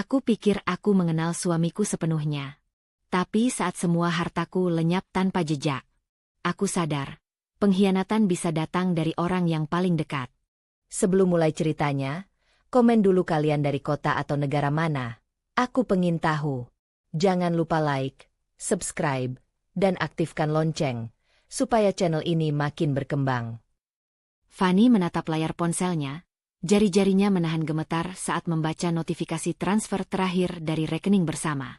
Aku pikir aku mengenal suamiku sepenuhnya. Tapi saat semua hartaku lenyap tanpa jejak, aku sadar, pengkhianatan bisa datang dari orang yang paling dekat. Sebelum mulai ceritanya, komen dulu kalian dari kota atau negara mana. Aku pengen tahu. Jangan lupa like, subscribe, dan aktifkan lonceng, supaya channel ini makin berkembang. Fanny menatap layar ponselnya, jari-jarinya menahan gemetar saat membaca notifikasi transfer terakhir dari rekening bersama.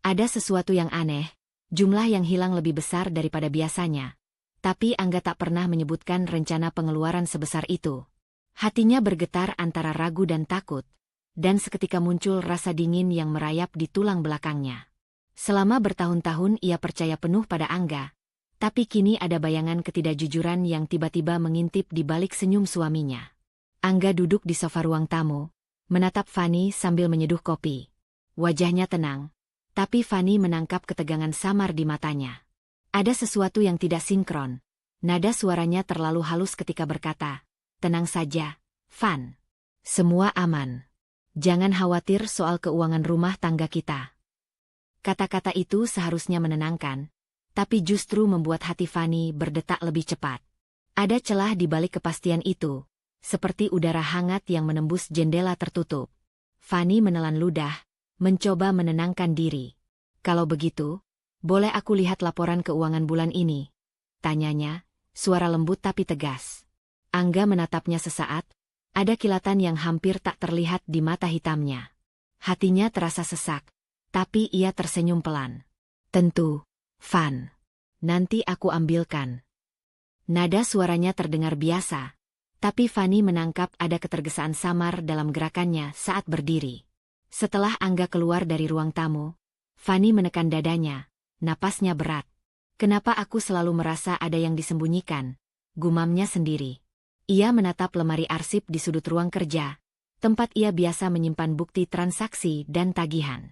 Ada sesuatu yang aneh, jumlah yang hilang lebih besar daripada biasanya. Tapi Angga tak pernah menyebutkan rencana pengeluaran sebesar itu. Hatinya bergetar antara ragu dan takut, dan seketika muncul rasa dingin yang merayap di tulang belakangnya. Selama bertahun-tahun ia percaya penuh pada Angga, tapi kini ada bayangan ketidakjujuran yang tiba-tiba mengintip di balik senyum suaminya. Angga duduk di sofa ruang tamu, menatap Fanny sambil menyeduh kopi. Wajahnya tenang, tapi Fanny menangkap ketegangan samar di matanya. Ada sesuatu yang tidak sinkron. Nada suaranya terlalu halus ketika berkata, "Tenang saja, Fan. Semua aman. Jangan khawatir soal keuangan rumah tangga kita." Kata-kata itu seharusnya menenangkan, tapi justru membuat hati Fanny berdetak lebih cepat. Ada celah di balik kepastian itu, seperti udara hangat yang menembus jendela tertutup. Fanny menelan ludah, mencoba menenangkan diri. "Kalau begitu, boleh aku lihat laporan keuangan bulan ini?" tanyanya, suara lembut tapi tegas. Angga menatapnya sesaat, ada kilatan yang hampir tak terlihat di mata hitamnya. Hatinya terasa sesak, tapi ia tersenyum pelan. "Tentu, Fan. Nanti aku ambilkan." Nada suaranya terdengar biasa, tapi Fanny menangkap ada ketergesaan samar dalam gerakannya saat berdiri. Setelah Angga keluar dari ruang tamu, Fanny menekan dadanya, napasnya berat. "Kenapa aku selalu merasa ada yang disembunyikan?" gumamnya sendiri. Ia menatap lemari arsip di sudut ruang kerja, tempat ia biasa menyimpan bukti transaksi dan tagihan.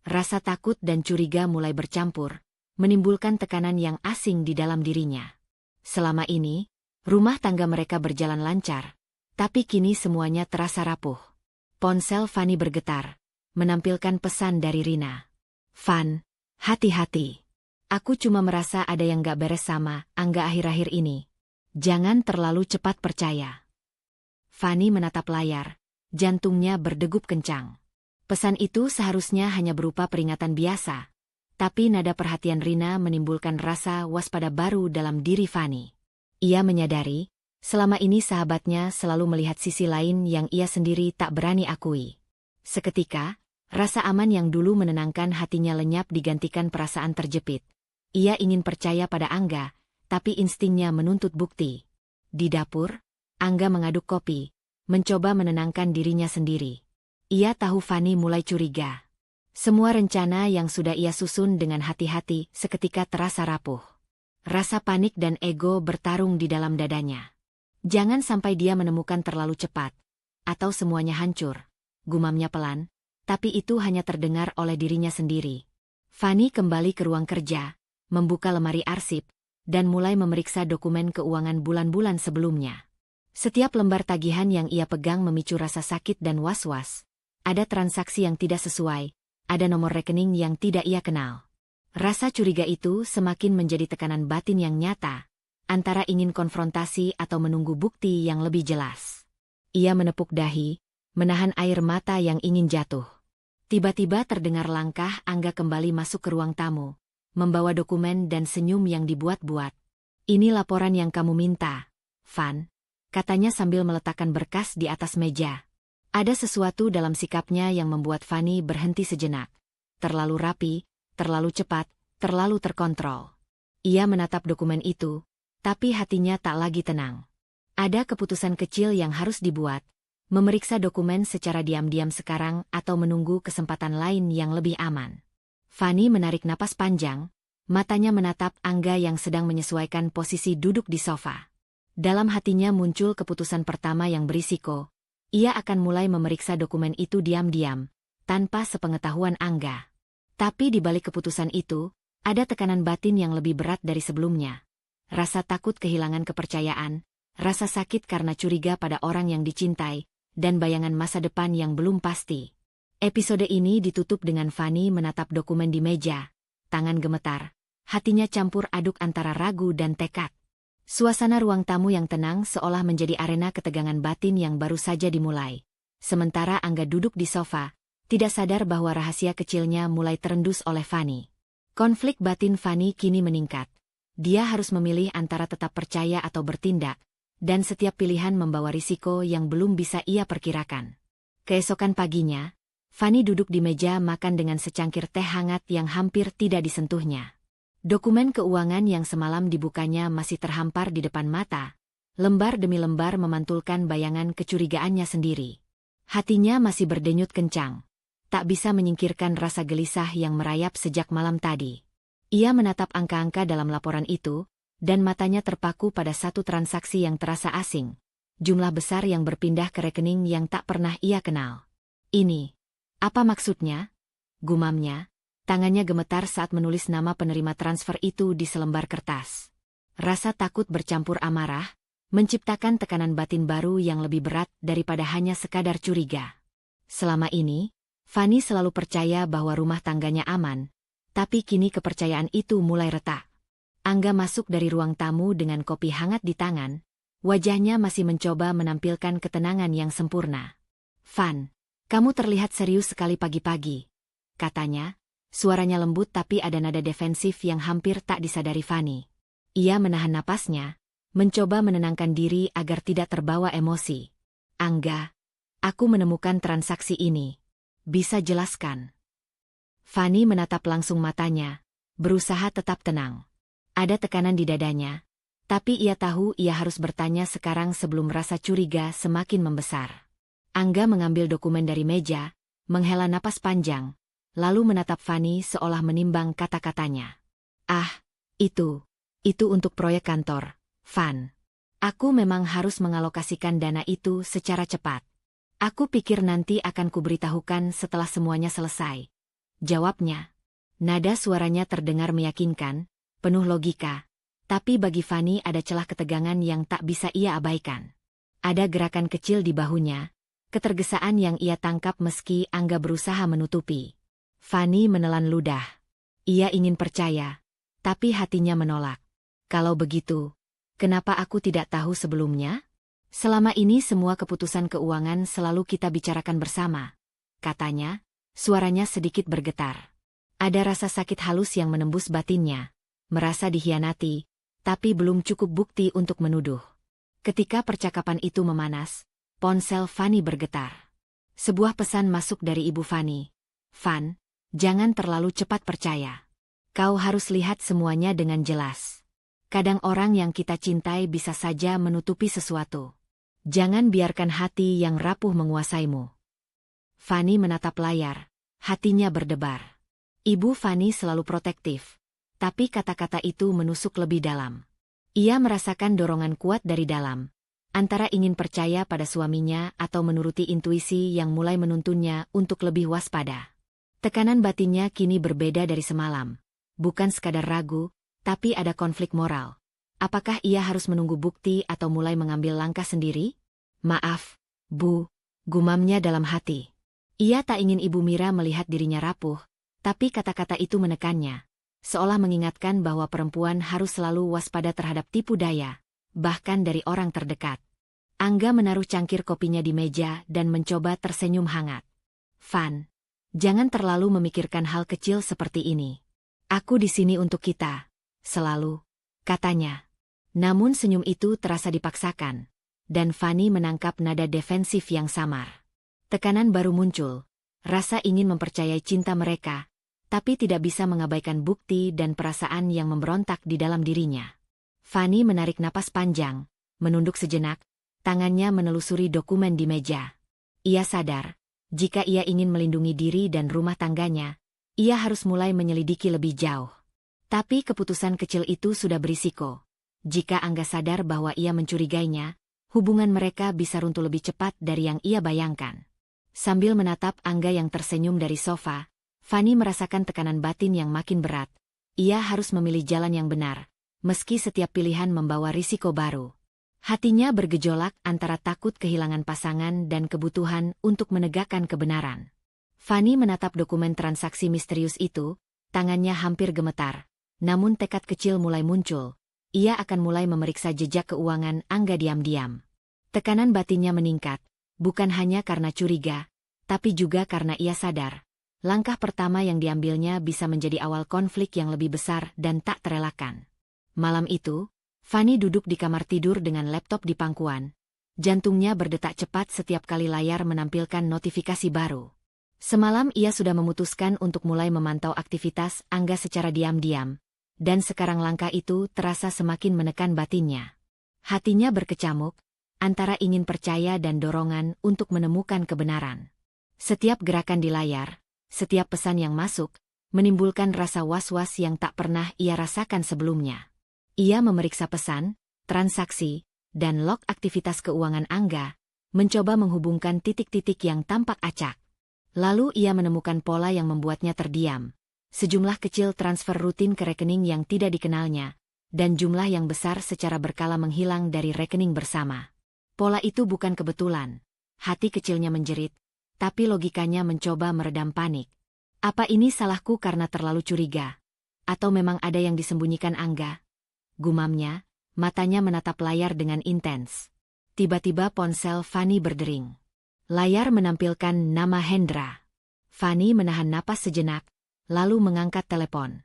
Rasa takut dan curiga mulai bercampur, menimbulkan tekanan yang asing di dalam dirinya. Selama ini, rumah tangga mereka berjalan lancar, tapi kini semuanya terasa rapuh. Ponsel Fanny bergetar, menampilkan pesan dari Rina. "Fan, hati-hati. Aku cuma merasa ada yang gak beres sama Angga akhir-akhir ini. Jangan terlalu cepat percaya." Fanny menatap layar, jantungnya berdegup kencang. Pesan itu seharusnya hanya berupa peringatan biasa, tapi nada perhatian Rina menimbulkan rasa waspada baru dalam diri Fanny. Ia menyadari, selama ini sahabatnya selalu melihat sisi lain yang ia sendiri tak berani akui. Seketika, rasa aman yang dulu menenangkan hatinya lenyap digantikan perasaan terjepit. Ia ingin percaya pada Angga, tapi instingnya menuntut bukti. Di dapur, Angga mengaduk kopi, mencoba menenangkan dirinya sendiri. Ia tahu Fanny mulai curiga. Semua rencana yang sudah ia susun dengan hati-hati seketika terasa rapuh. Rasa panik dan ego bertarung di dalam dadanya. Jangan sampai dia menemukan terlalu cepat, atau semuanya hancur, gumamnya pelan, tapi itu hanya terdengar oleh dirinya sendiri. Fanny kembali ke ruang kerja, membuka lemari arsip, dan mulai memeriksa dokumen keuangan bulan-bulan sebelumnya. Setiap lembar tagihan yang ia pegang memicu rasa sakit dan was-was. Ada transaksi yang tidak sesuai, ada nomor rekening yang tidak ia kenal. Rasa curiga itu semakin menjadi tekanan batin yang nyata, antara ingin konfrontasi atau menunggu bukti yang lebih jelas. Ia menepuk dahi, menahan air mata yang ingin jatuh. Tiba-tiba terdengar langkah Angga kembali masuk ke ruang tamu, membawa dokumen dan senyum yang dibuat-buat. "Ini laporan yang kamu minta, Fan," katanya sambil meletakkan berkas di atas meja. Ada sesuatu dalam sikapnya yang membuat Fanny berhenti sejenak. Terlalu rapi, terlalu cepat, terlalu terkontrol. Ia menatap dokumen itu, tapi hatinya tak lagi tenang. Ada keputusan kecil yang harus dibuat, memeriksa dokumen secara diam-diam sekarang atau menunggu kesempatan lain yang lebih aman. Fanny menarik napas panjang, matanya menatap Angga yang sedang menyesuaikan posisi duduk di sofa. Dalam hatinya muncul keputusan pertama yang berisiko. Ia akan mulai memeriksa dokumen itu diam-diam, tanpa sepengetahuan Angga. Tapi di balik keputusan itu, ada tekanan batin yang lebih berat dari sebelumnya. Rasa takut kehilangan kepercayaan, rasa sakit karena curiga pada orang yang dicintai, dan bayangan masa depan yang belum pasti. Episode ini ditutup dengan Fanny menatap dokumen di meja, tangan gemetar, hatinya campur aduk antara ragu dan tekad. Suasana ruang tamu yang tenang seolah menjadi arena ketegangan batin yang baru saja dimulai. Sementara Angga duduk di sofa, tidak sadar bahwa rahasia kecilnya mulai terendus oleh Fanny. Konflik batin Fanny kini meningkat. Dia harus memilih antara tetap percaya atau bertindak, dan setiap pilihan membawa risiko yang belum bisa ia perkirakan. Keesokan paginya, Fanny duduk di meja makan dengan secangkir teh hangat yang hampir tidak disentuhnya. Dokumen keuangan yang semalam dibukanya masih terhampar di depan mata, lembar demi lembar memantulkan bayangan kecurigaannya sendiri. Hatinya masih berdenyut kencang. Tak bisa menyingkirkan rasa gelisah yang merayap sejak malam tadi. Ia menatap angka-angka dalam laporan itu, dan matanya terpaku pada satu transaksi yang terasa asing. Jumlah besar yang berpindah ke rekening yang tak pernah ia kenal. Ini, apa maksudnya? Gumamnya, tangannya gemetar saat menulis nama penerima transfer itu di selembar kertas. Rasa takut bercampur amarah, menciptakan tekanan batin baru yang lebih berat daripada hanya sekadar curiga. Selama ini, Fanny selalu percaya bahwa rumah tangganya aman, tapi kini kepercayaan itu mulai retak. Angga masuk dari ruang tamu dengan kopi hangat di tangan, wajahnya masih mencoba menampilkan ketenangan yang sempurna. "Van, kamu terlihat serius sekali pagi-pagi," katanya, suaranya lembut tapi ada nada defensif yang hampir tak disadari Fanny. Ia menahan napasnya, mencoba menenangkan diri agar tidak terbawa emosi. "Angga, aku menemukan transaksi ini. Bisa jelaskan?" Fanny menatap langsung matanya, berusaha tetap tenang. Ada tekanan di dadanya, tapi ia tahu ia harus bertanya sekarang sebelum rasa curiga semakin membesar. Angga mengambil dokumen dari meja, menghela napas panjang, lalu menatap Fanny seolah menimbang kata-katanya. "Ah, itu untuk proyek kantor, Van. Aku memang harus mengalokasikan dana itu secara cepat. Aku pikir nanti akan kuberitahukan setelah semuanya selesai," jawabnya. Nada suaranya terdengar meyakinkan, penuh logika, tapi bagi Fanny ada celah ketegangan yang tak bisa ia abaikan. Ada gerakan kecil di bahunya, ketergesaan yang ia tangkap meski Angga berusaha menutupi. Fanny menelan ludah. Ia ingin percaya, tapi hatinya menolak. "Kalau begitu, kenapa aku tidak tahu sebelumnya? Selama ini semua keputusan keuangan selalu kita bicarakan bersama," katanya, suaranya sedikit bergetar. Ada rasa sakit halus yang menembus batinnya, merasa dikhianati, tapi belum cukup bukti untuk menuduh. Ketika percakapan itu memanas, ponsel Fanny bergetar. Sebuah pesan masuk dari ibu Fanny. "Van, jangan terlalu cepat percaya. Kau harus lihat semuanya dengan jelas. Kadang orang yang kita cintai bisa saja menutupi sesuatu. Jangan biarkan hati yang rapuh menguasaimu." Fanny menatap layar, hatinya berdebar. Ibu Fanny selalu protektif, tapi kata-kata itu menusuk lebih dalam. Ia merasakan dorongan kuat dari dalam, antara ingin percaya pada suaminya atau menuruti intuisi yang mulai menuntunnya untuk lebih waspada. Tekanan batinnya kini berbeda dari semalam. Bukan sekadar ragu, tapi ada konflik moral. Apakah ia harus menunggu bukti atau mulai mengambil langkah sendiri? "Maaf, Bu," gumamnya dalam hati. Ia tak ingin Ibu Mira melihat dirinya rapuh, tapi kata-kata itu menekannya, seolah mengingatkan bahwa perempuan harus selalu waspada terhadap tipu daya, bahkan dari orang terdekat. Angga menaruh cangkir kopinya di meja dan mencoba tersenyum hangat. "Van, jangan terlalu memikirkan hal kecil seperti ini. Aku di sini untuk kita, selalu," katanya. Namun senyum itu terasa dipaksakan, dan Fanny menangkap nada defensif yang samar. Tekanan baru muncul, rasa ingin mempercayai cinta mereka, tapi tidak bisa mengabaikan bukti dan perasaan yang memberontak di dalam dirinya. Fanny menarik napas panjang, menunduk sejenak, tangannya menelusuri dokumen di meja. Ia sadar, jika ia ingin melindungi diri dan rumah tangganya, ia harus mulai menyelidiki lebih jauh. Tapi keputusan kecil itu sudah berisiko. Jika Angga sadar bahwa ia mencurigainya, hubungan mereka bisa runtuh lebih cepat dari yang ia bayangkan. Sambil menatap Angga yang tersenyum dari sofa, Fanny merasakan tekanan batin yang makin berat. Ia harus memilih jalan yang benar, meski setiap pilihan membawa risiko baru. Hatinya bergejolak antara takut kehilangan pasangan dan kebutuhan untuk menegakkan kebenaran. Fanny menatap dokumen transaksi misterius itu, tangannya hampir gemetar. Namun tekad kecil mulai muncul. Ia akan mulai memeriksa jejak keuangan Angga diam-diam. Tekanan batinnya meningkat, bukan hanya karena curiga, tapi juga karena ia sadar. Langkah pertama yang diambilnya bisa menjadi awal konflik yang lebih besar dan tak terelakkan. Malam itu, Fanny duduk di kamar tidur dengan laptop di pangkuan. Jantungnya berdetak cepat setiap kali layar menampilkan notifikasi baru. Semalam ia sudah memutuskan untuk mulai memantau aktivitas Angga secara diam-diam, dan sekarang langkah itu terasa semakin menekan batinnya. Hatinya berkecamuk, antara ingin percaya dan dorongan untuk menemukan kebenaran. Setiap gerakan di layar, setiap pesan yang masuk, menimbulkan rasa was-was yang tak pernah ia rasakan sebelumnya. Ia memeriksa pesan, transaksi, dan log aktivitas keuangan Angga, mencoba menghubungkan titik-titik yang tampak acak. Lalu ia menemukan pola yang membuatnya terdiam. Sejumlah kecil transfer rutin ke rekening yang tidak dikenalnya, dan jumlah yang besar secara berkala menghilang dari rekening bersama. Pola itu bukan kebetulan. Hati kecilnya menjerit, tapi logikanya mencoba meredam panik. Apa ini salahku karena terlalu curiga? Atau memang ada yang disembunyikan Angga? Gumamnya, matanya menatap layar dengan intens. Tiba-tiba ponsel Fanny berdering. Layar menampilkan nama Hendra. Fanny menahan napas sejenak, lalu mengangkat telepon.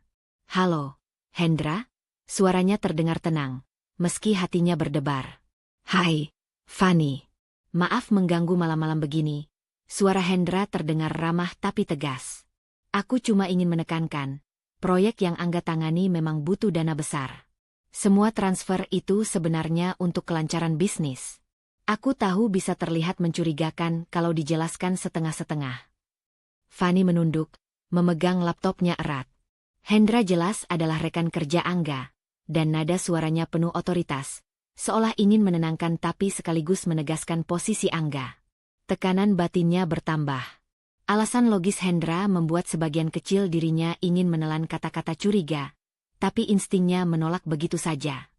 "Halo, Hendra?" Suaranya terdengar tenang, meski hatinya berdebar. "Hai, Fanny. Maaf mengganggu malam-malam begini." Suara Hendra terdengar ramah tapi tegas. "Aku cuma ingin menekankan, proyek yang Angga tangani memang butuh dana besar. Semua transfer itu sebenarnya untuk kelancaran bisnis. Aku tahu bisa terlihat mencurigakan kalau dijelaskan setengah-setengah." Fanny menunduk, memegang laptopnya erat. Hendra jelas adalah rekan kerja Angga, dan nada suaranya penuh otoritas, seolah ingin menenangkan tapi sekaligus menegaskan posisi Angga. Tekanan batinnya bertambah. Alasan logis Hendra membuat sebagian kecil dirinya ingin menelan kata-kata curiga, tapi instingnya menolak begitu saja.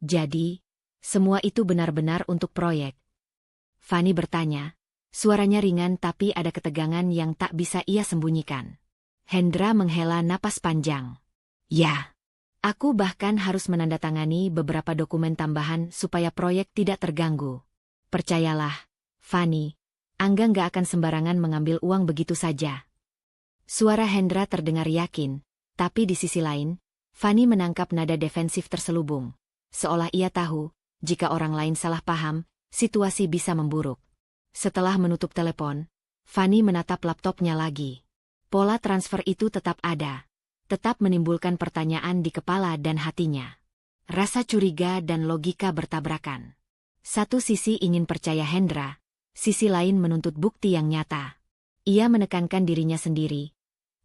"Jadi, semua itu benar-benar untuk proyek?" Fanny bertanya, suaranya ringan tapi ada ketegangan yang tak bisa ia sembunyikan. Hendra menghela napas panjang. "Ya, aku bahkan harus menandatangani beberapa dokumen tambahan supaya proyek tidak terganggu. Percayalah, Fanny, Angga nggak akan sembarangan mengambil uang begitu saja." Suara Hendra terdengar yakin, tapi di sisi lain, Fanny menangkap nada defensif terselubung. Seolah ia tahu, jika orang lain salah paham, situasi bisa memburuk. Setelah menutup telepon, Fanny menatap laptopnya lagi. Pola transfer itu tetap ada. Tetap menimbulkan pertanyaan di kepala dan hatinya. Rasa curiga dan logika bertabrakan. Satu sisi ingin percaya Hendra, sisi lain menuntut bukti yang nyata. Ia menekankan dirinya sendiri.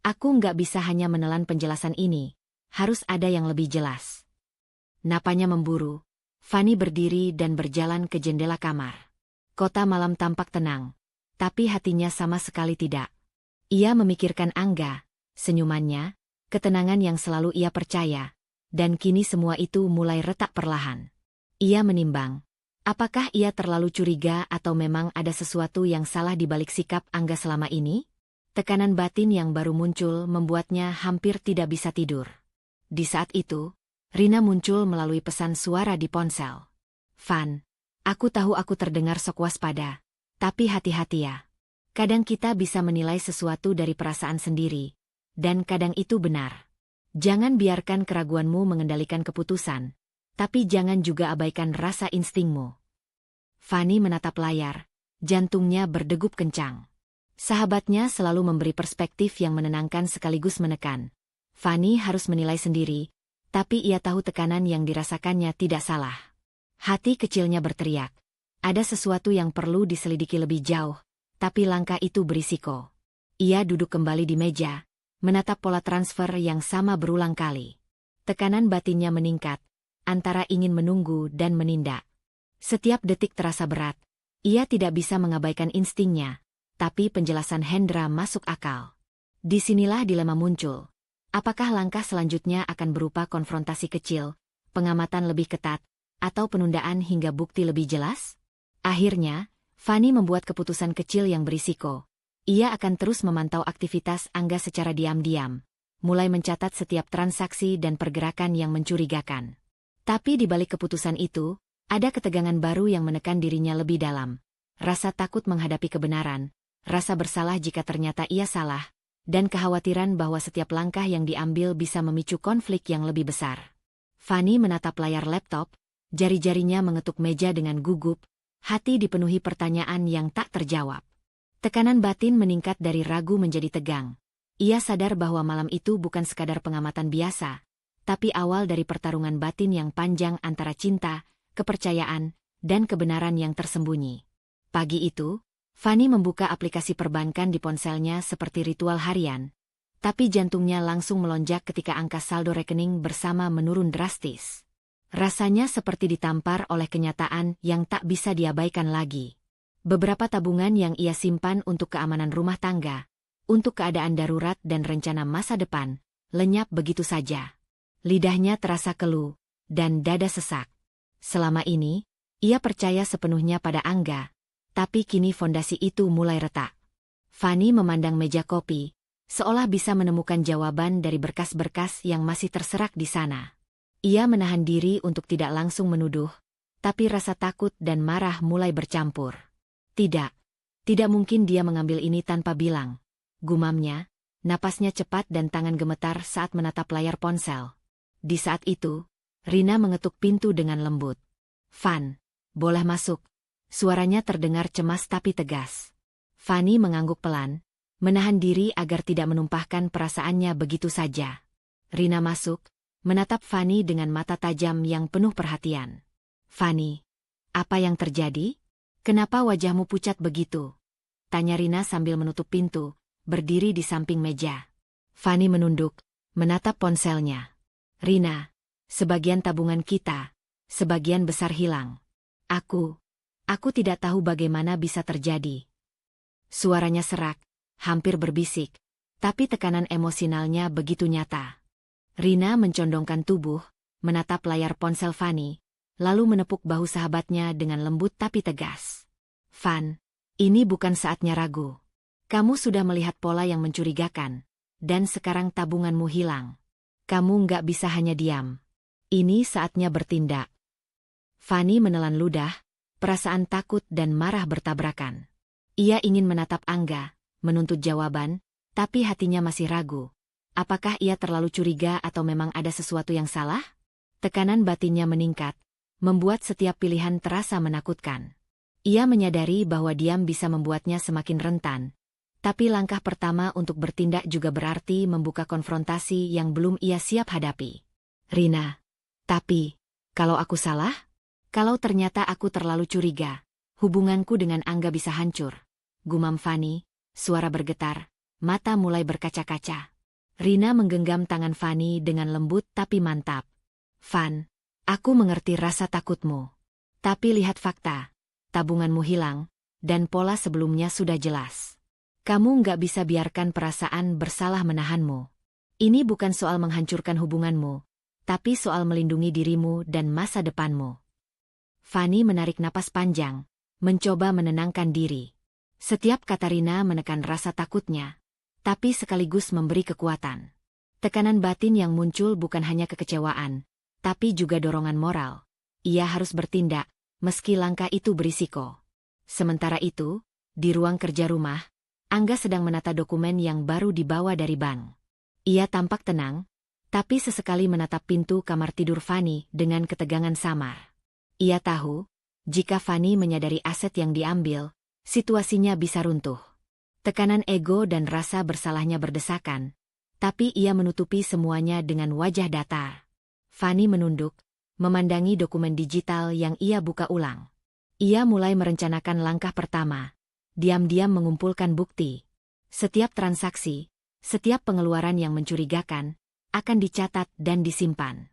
"Aku nggak bisa hanya menelan penjelasan ini. Harus ada yang lebih jelas." Napanya memburu. Fanny berdiri dan berjalan ke jendela kamar. Kota malam tampak tenang, tapi hatinya sama sekali tidak. Ia memikirkan Angga, senyumannya, ketenangan yang selalu ia percaya, dan kini semua itu mulai retak perlahan. Ia menimbang, apakah ia terlalu curiga atau memang ada sesuatu yang salah di balik sikap Angga selama ini? Tekanan batin yang baru muncul membuatnya hampir tidak bisa tidur. Di saat itu, Rina muncul melalui pesan suara di ponsel. "Van, aku tahu aku terdengar sok waspada, tapi hati-hati ya. Kadang kita bisa menilai sesuatu dari perasaan sendiri, dan kadang itu benar. Jangan biarkan keraguanmu mengendalikan keputusan, tapi jangan juga abaikan rasa instingmu." Fanny menatap layar, jantungnya berdegup kencang. Sahabatnya selalu memberi perspektif yang menenangkan sekaligus menekan. Fanny harus menilai sendiri, tapi ia tahu tekanan yang dirasakannya tidak salah. Hati kecilnya berteriak, ada sesuatu yang perlu diselidiki lebih jauh, tapi langkah itu berisiko. Ia duduk kembali di meja, menatap pola transfer yang sama berulang kali. Tekanan batinnya meningkat, antara ingin menunggu dan menindak. Setiap detik terasa berat. Ia tidak bisa mengabaikan instingnya, tapi penjelasan Hendra masuk akal. Disinilah dilema muncul. Apakah langkah selanjutnya akan berupa konfrontasi kecil, pengamatan lebih ketat, atau penundaan hingga bukti lebih jelas? Akhirnya, Fanny membuat keputusan kecil yang berisiko. Ia akan terus memantau aktivitas Angga secara diam-diam, mulai mencatat setiap transaksi dan pergerakan yang mencurigakan. Tapi di balik keputusan itu, ada ketegangan baru yang menekan dirinya lebih dalam. Rasa takut menghadapi kebenaran, rasa bersalah jika ternyata ia salah, dan kekhawatiran bahwa setiap langkah yang diambil bisa memicu konflik yang lebih besar. Fanny menatap layar laptop, jari-jarinya mengetuk meja dengan gugup, hati dipenuhi pertanyaan yang tak terjawab. Tekanan batin meningkat dari ragu menjadi tegang. Ia sadar bahwa malam itu bukan sekadar pengamatan biasa, tapi awal dari pertarungan batin yang panjang antara cinta, kepercayaan, dan kebenaran yang tersembunyi. Pagi itu, Fanny membuka aplikasi perbankan di ponselnya seperti ritual harian, tapi jantungnya langsung melonjak ketika angka saldo rekening bersama menurun drastis. Rasanya seperti ditampar oleh kenyataan yang tak bisa diabaikan lagi. Beberapa tabungan yang ia simpan untuk keamanan rumah tangga, untuk keadaan darurat dan rencana masa depan, lenyap begitu saja. Lidahnya terasa keluh, dan dada sesak. Selama ini, ia percaya sepenuhnya pada Angga, tapi kini fondasi itu mulai retak. Fanny memandang meja kopi, seolah bisa menemukan jawaban dari berkas-berkas yang masih terserak di sana. Ia menahan diri untuk tidak langsung menuduh, tapi rasa takut dan marah mulai bercampur. Tidak mungkin dia mengambil ini tanpa bilang. Gumamnya, napasnya cepat dan tangan gemetar saat menatap layar ponsel. Di saat itu, Rina mengetuk pintu dengan lembut. "Van, boleh masuk?" Suaranya terdengar cemas tapi tegas. Fanny mengangguk pelan, menahan diri agar tidak menumpahkan perasaannya begitu saja. Rina masuk, menatap Fanny dengan mata tajam yang penuh perhatian. "Fanny, apa yang terjadi? Kenapa wajahmu pucat begitu?" tanya Rina sambil menutup pintu, berdiri di samping meja. Fanny menunduk, menatap ponselnya. "Rina, sebagian tabungan kita, sebagian besar hilang. Aku tidak tahu bagaimana bisa terjadi." Suaranya serak, hampir berbisik, tapi tekanan emosionalnya begitu nyata. Rina mencondongkan tubuh, menatap layar ponsel Fanny, lalu menepuk bahu sahabatnya dengan lembut tapi tegas. "Van, ini bukan saatnya ragu. Kamu sudah melihat pola yang mencurigakan, dan sekarang tabunganmu hilang. Kamu nggak bisa hanya diam. Ini saatnya bertindak." Fanny menelan ludah, perasaan takut dan marah bertabrakan. Ia ingin menatap Angga, menuntut jawaban, tapi hatinya masih ragu. Apakah ia terlalu curiga atau memang ada sesuatu yang salah? Tekanan batinnya meningkat, membuat setiap pilihan terasa menakutkan. Ia menyadari bahwa diam bisa membuatnya semakin rentan, tapi langkah pertama untuk bertindak juga berarti membuka konfrontasi yang belum ia siap hadapi. "Rina, tapi, kalau aku salah? Kalau ternyata aku terlalu curiga, hubunganku dengan Angga bisa hancur," gumam Fanny, suara bergetar, mata mulai berkaca-kaca. Rina menggenggam tangan Fanny dengan lembut tapi mantap. "Van, aku mengerti rasa takutmu. Tapi lihat fakta. Tabunganmu hilang, dan pola sebelumnya sudah jelas. Kamu nggak bisa biarkan perasaan bersalah menahanmu. Ini bukan soal menghancurkan hubunganmu, tapi soal melindungi dirimu dan masa depanmu." Fanny menarik napas panjang, mencoba menenangkan diri. Setiap kata Rina menekan rasa takutnya, tapi sekaligus memberi kekuatan. Tekanan batin yang muncul bukan hanya kekecewaan, tapi juga dorongan moral. Ia harus bertindak, meski langkah itu berisiko. Sementara itu, di ruang kerja rumah, Angga sedang menata dokumen yang baru dibawa dari bank. Ia tampak tenang, tapi sesekali menatap pintu kamar tidur Fanny dengan ketegangan samar. Ia tahu, jika Fanny menyadari aset yang diambil, situasinya bisa runtuh. Tekanan ego dan rasa bersalahnya berdesakan, tapi ia menutupi semuanya dengan wajah datar. Fanny menunduk, memandangi dokumen digital yang ia buka ulang. Ia mulai merencanakan langkah pertama, diam-diam mengumpulkan bukti. Setiap transaksi, setiap pengeluaran yang mencurigakan, akan dicatat dan disimpan.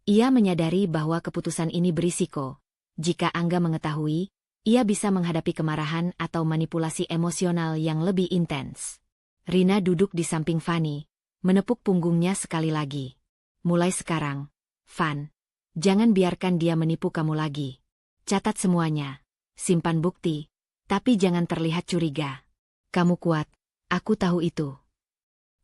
Ia menyadari bahwa keputusan ini berisiko. Jika Angga mengetahui, ia bisa menghadapi kemarahan atau manipulasi emosional yang lebih intens. Rina duduk di samping Fanny, menepuk punggungnya sekali lagi. "Mulai sekarang, Van, jangan biarkan dia menipu kamu lagi. Catat semuanya, simpan bukti, tapi jangan terlihat curiga. Kamu kuat, aku tahu itu.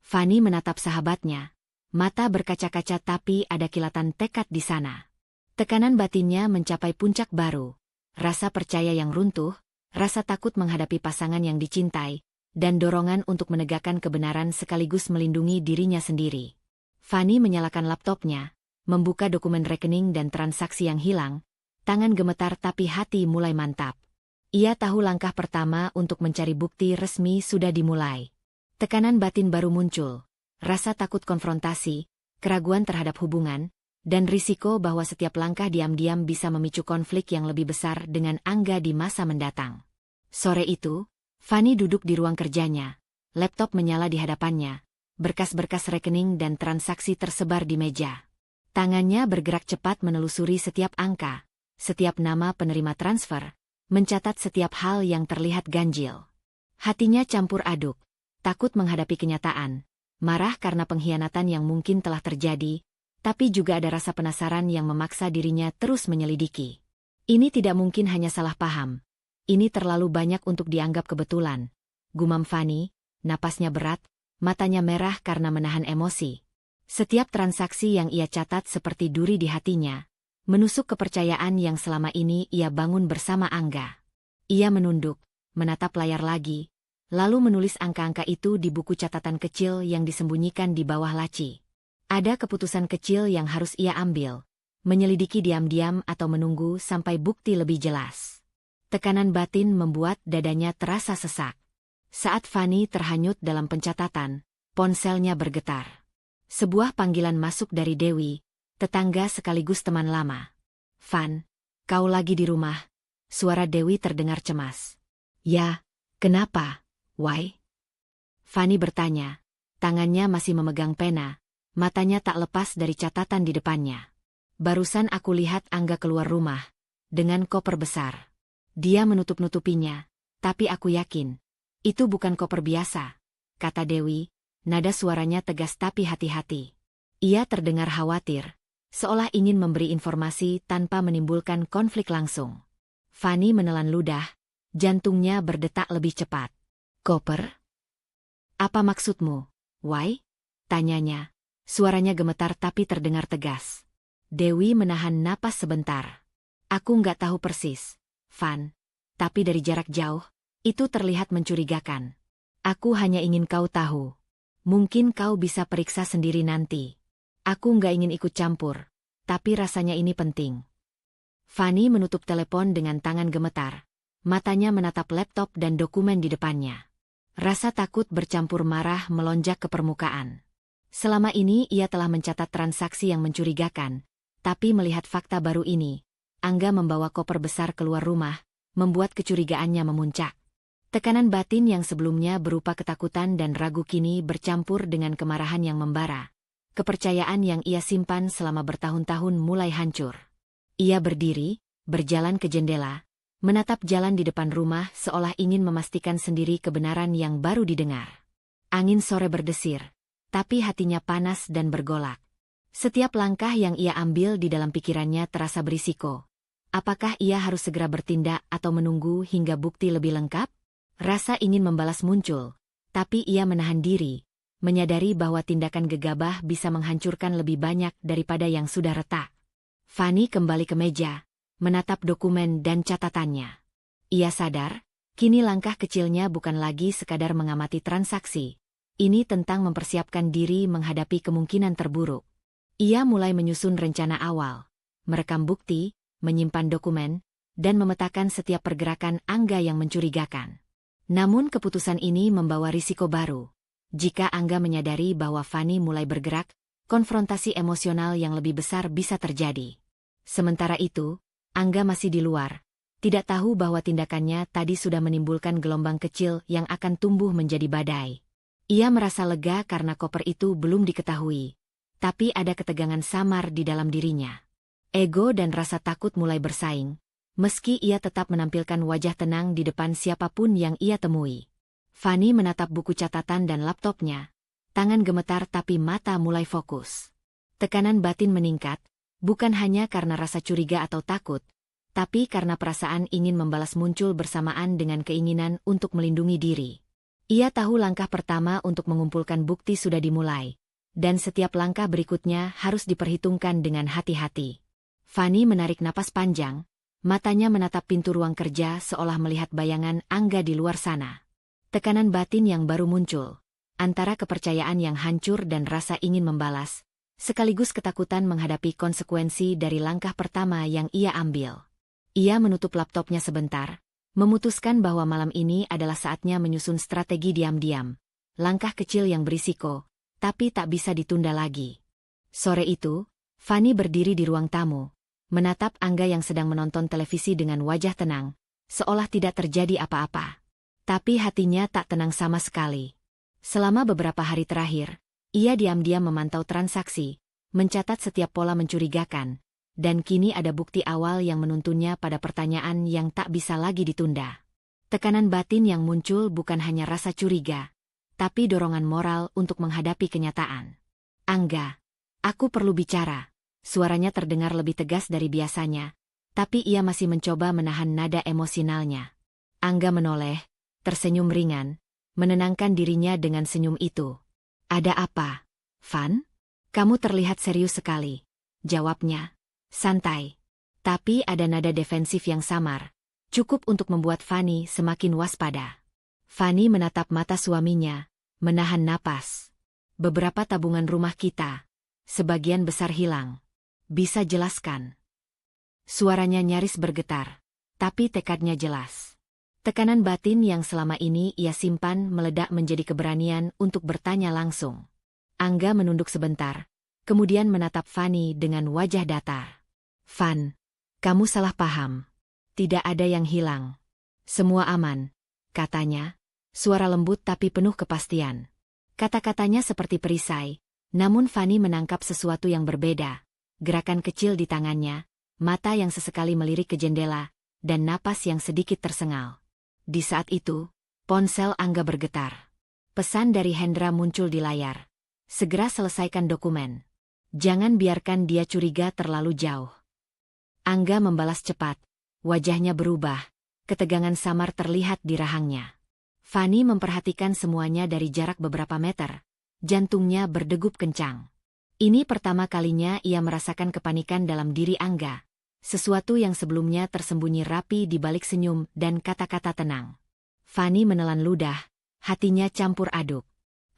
Fanny menatap sahabatnya. Mata berkaca-kaca tapi ada kilatan tekad di sana. Tekanan batinnya mencapai puncak baru. Rasa percaya yang runtuh, rasa takut menghadapi pasangan yang dicintai, dan dorongan untuk menegakkan kebenaran sekaligus melindungi dirinya sendiri. Fanny menyalakan laptopnya, membuka dokumen rekening dan transaksi yang hilang, tangan gemetar tapi hati mulai mantap. Ia tahu langkah pertama untuk mencari bukti resmi sudah dimulai. Tekanan batin baru muncul, rasa takut konfrontasi, keraguan terhadap hubungan, dan risiko bahwa setiap langkah diam-diam bisa memicu konflik yang lebih besar dengan Angga di masa mendatang. Sore itu, Fanny duduk di ruang kerjanya, laptop menyala di hadapannya, berkas-berkas rekening dan transaksi tersebar di meja. Tangannya bergerak cepat menelusuri setiap angka, setiap nama penerima transfer, mencatat setiap hal yang terlihat ganjil. Hatinya campur aduk, takut menghadapi kenyataan, marah karena pengkhianatan yang mungkin telah terjadi, tapi juga ada rasa penasaran yang memaksa dirinya terus menyelidiki. Ini tidak mungkin hanya salah paham. Ini terlalu banyak untuk dianggap kebetulan. Gumam Fanny, napasnya berat, matanya merah karena menahan emosi. Setiap transaksi yang ia catat seperti duri di hatinya, menusuk kepercayaan yang selama ini ia bangun bersama Angga. Ia menunduk, menatap layar lagi, lalu menulis angka-angka itu di buku catatan kecil yang disembunyikan di bawah laci. Ada keputusan kecil yang harus ia ambil, menyelidiki diam-diam atau menunggu sampai bukti lebih jelas. Tekanan batin membuat dadanya terasa sesak. Saat Fanny terhanyut dalam pencatatan, ponselnya bergetar. Sebuah panggilan masuk dari Dewi, tetangga sekaligus teman lama. "Van, kau lagi di rumah?" Suara Dewi terdengar cemas. "Ya, kenapa, Wai?" Fanny bertanya, tangannya masih memegang pena. Matanya tak lepas dari catatan di depannya. "Barusan aku lihat Angga keluar rumah, dengan koper besar. Dia menutup-nutupinya, tapi aku yakin, itu bukan koper biasa," kata Dewi, nada suaranya tegas tapi hati-hati. Ia terdengar khawatir, seolah ingin memberi informasi tanpa menimbulkan konflik langsung. Fanny menelan ludah, jantungnya berdetak lebih cepat. "Koper? Apa maksudmu, Wai?" tanyanya. Suaranya gemetar tapi terdengar tegas. Dewi menahan napas sebentar. "Aku nggak tahu persis, Van. Tapi dari jarak jauh, itu terlihat mencurigakan. Aku hanya ingin kau tahu. Mungkin kau bisa periksa sendiri nanti. Aku nggak ingin ikut campur, tapi rasanya ini penting." Fanny menutup telepon dengan tangan gemetar. Matanya menatap laptop dan dokumen di depannya. Rasa takut bercampur marah melonjak ke permukaan. Selama ini ia telah mencatat transaksi yang mencurigakan, tapi melihat fakta baru ini, Angga membawa koper besar keluar rumah, membuat kecurigaannya memuncak. Tekanan batin yang sebelumnya berupa ketakutan dan ragu kini bercampur dengan kemarahan yang membara. Kepercayaan yang ia simpan selama bertahun-tahun mulai hancur. Ia berdiri, berjalan ke jendela, menatap jalan di depan rumah seolah ingin memastikan sendiri kebenaran yang baru didengar. Angin sore berdesir, tapi hatinya panas dan bergolak. Setiap langkah yang ia ambil di dalam pikirannya terasa berisiko. Apakah ia harus segera bertindak atau menunggu hingga bukti lebih lengkap? Rasa ingin membalas muncul, tapi ia menahan diri, menyadari bahwa tindakan gegabah bisa menghancurkan lebih banyak daripada yang sudah retak. Fanny kembali ke meja, menatap dokumen dan catatannya. Ia sadar, kini langkah kecilnya bukan lagi sekadar mengamati transaksi. Ini tentang mempersiapkan diri menghadapi kemungkinan terburuk. Ia mulai menyusun rencana awal, merekam bukti, menyimpan dokumen, dan memetakan setiap pergerakan Angga yang mencurigakan. Namun keputusan ini membawa risiko baru. Jika Angga menyadari bahwa Fanny mulai bergerak, konfrontasi emosional yang lebih besar bisa terjadi. Sementara itu, Angga masih di luar, tidak tahu bahwa tindakannya tadi sudah menimbulkan gelombang kecil yang akan tumbuh menjadi badai. Ia merasa lega karena koper itu belum diketahui, tapi ada ketegangan samar di dalam dirinya. Ego dan rasa takut mulai bersaing, meski ia tetap menampilkan wajah tenang di depan siapapun yang ia temui. Fanny menatap buku catatan dan laptopnya, tangan gemetar tapi mata mulai fokus. Tekanan batin meningkat, bukan hanya karena rasa curiga atau takut, tapi karena perasaan ingin membalas muncul bersamaan dengan keinginan untuk melindungi diri. Ia tahu langkah pertama untuk mengumpulkan bukti sudah dimulai, dan setiap langkah berikutnya harus diperhitungkan dengan hati-hati. Fanny menarik napas panjang, matanya menatap pintu ruang kerja seolah melihat bayangan Angga di luar sana. Tekanan batin yang baru muncul, antara kepercayaan yang hancur dan rasa ingin membalas, sekaligus ketakutan menghadapi konsekuensi dari langkah pertama yang ia ambil. Ia menutup laptopnya sebentar, memutuskan bahwa malam ini adalah saatnya menyusun strategi diam-diam. Langkah kecil yang berisiko, tapi tak bisa ditunda lagi. Sore itu, Fanny berdiri di ruang tamu, menatap Angga yang sedang menonton televisi dengan wajah tenang, seolah tidak terjadi apa-apa. Tapi hatinya tak tenang sama sekali. Selama beberapa hari terakhir, ia diam-diam memantau transaksi, mencatat setiap pola mencurigakan, dan kini ada bukti awal yang menuntunnya pada pertanyaan yang tak bisa lagi ditunda. Tekanan batin yang muncul bukan hanya rasa curiga, tapi dorongan moral untuk menghadapi kenyataan. Angga, aku perlu bicara. Suaranya terdengar lebih tegas dari biasanya, tapi ia masih mencoba menahan nada emosionalnya. Angga menoleh, tersenyum ringan, menenangkan dirinya dengan senyum itu. Ada apa, Van? Kamu terlihat serius sekali. Jawabnya. Santai. Tapi ada nada defensif yang samar, cukup untuk membuat Fanny semakin waspada. Fanny menatap mata suaminya, menahan napas. Beberapa tabungan rumah kita, sebagian besar hilang. Bisa jelaskan? Suaranya nyaris bergetar, tapi tekadnya jelas. Tekanan batin yang selama ini ia simpan meledak menjadi keberanian untuk bertanya langsung. Angga menunduk sebentar, kemudian menatap Fanny dengan wajah datar. Van, kamu salah paham. Tidak ada yang hilang. Semua aman, katanya, suara lembut tapi penuh kepastian. Kata-katanya seperti perisai, namun Fanny menangkap sesuatu yang berbeda. Gerakan kecil di tangannya, mata yang sesekali melirik ke jendela, dan napas yang sedikit tersengal. Di saat itu, ponsel Angga bergetar. Pesan dari Hendra muncul di layar. Segera selesaikan dokumen. Jangan biarkan dia curiga terlalu jauh. Angga membalas cepat, wajahnya berubah, ketegangan samar terlihat di rahangnya. Fanny memperhatikan semuanya dari jarak beberapa meter, jantungnya berdegup kencang. Ini pertama kalinya ia merasakan kepanikan dalam diri Angga, sesuatu yang sebelumnya tersembunyi rapi di balik senyum dan kata-kata tenang. Fanny menelan ludah, hatinya campur aduk.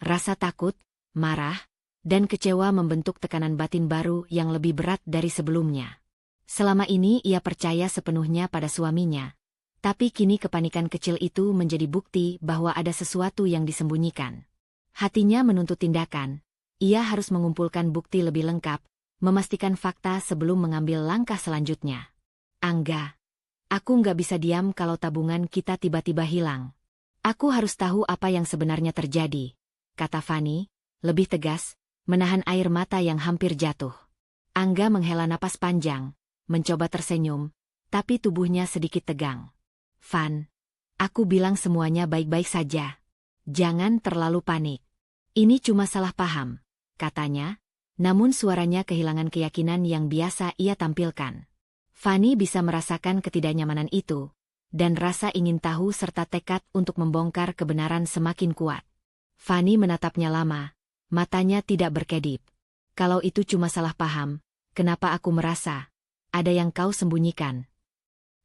Rasa takut, marah, dan kecewa membentuk tekanan batin baru yang lebih berat dari sebelumnya. Selama ini ia percaya sepenuhnya pada suaminya, tapi kini kepanikan kecil itu menjadi bukti bahwa ada sesuatu yang disembunyikan. Hatinya menuntut tindakan, ia harus mengumpulkan bukti lebih lengkap, memastikan fakta sebelum mengambil langkah selanjutnya. Angga, aku nggak bisa diam kalau tabungan kita tiba-tiba hilang. Aku harus tahu apa yang sebenarnya terjadi, kata Fanny, lebih tegas, menahan air mata yang hampir jatuh. Angga menghela napas panjang, mencoba tersenyum, tapi tubuhnya sedikit tegang. Van, aku bilang semuanya baik-baik saja. Jangan terlalu panik. Ini cuma salah paham, katanya, namun suaranya kehilangan keyakinan yang biasa ia tampilkan. Fanny bisa merasakan ketidaknyamanan itu, dan rasa ingin tahu serta tekad untuk membongkar kebenaran semakin kuat. Fanny menatapnya lama, matanya tidak berkedip. Kalau itu cuma salah paham, kenapa aku merasa ada yang kau sembunyikan?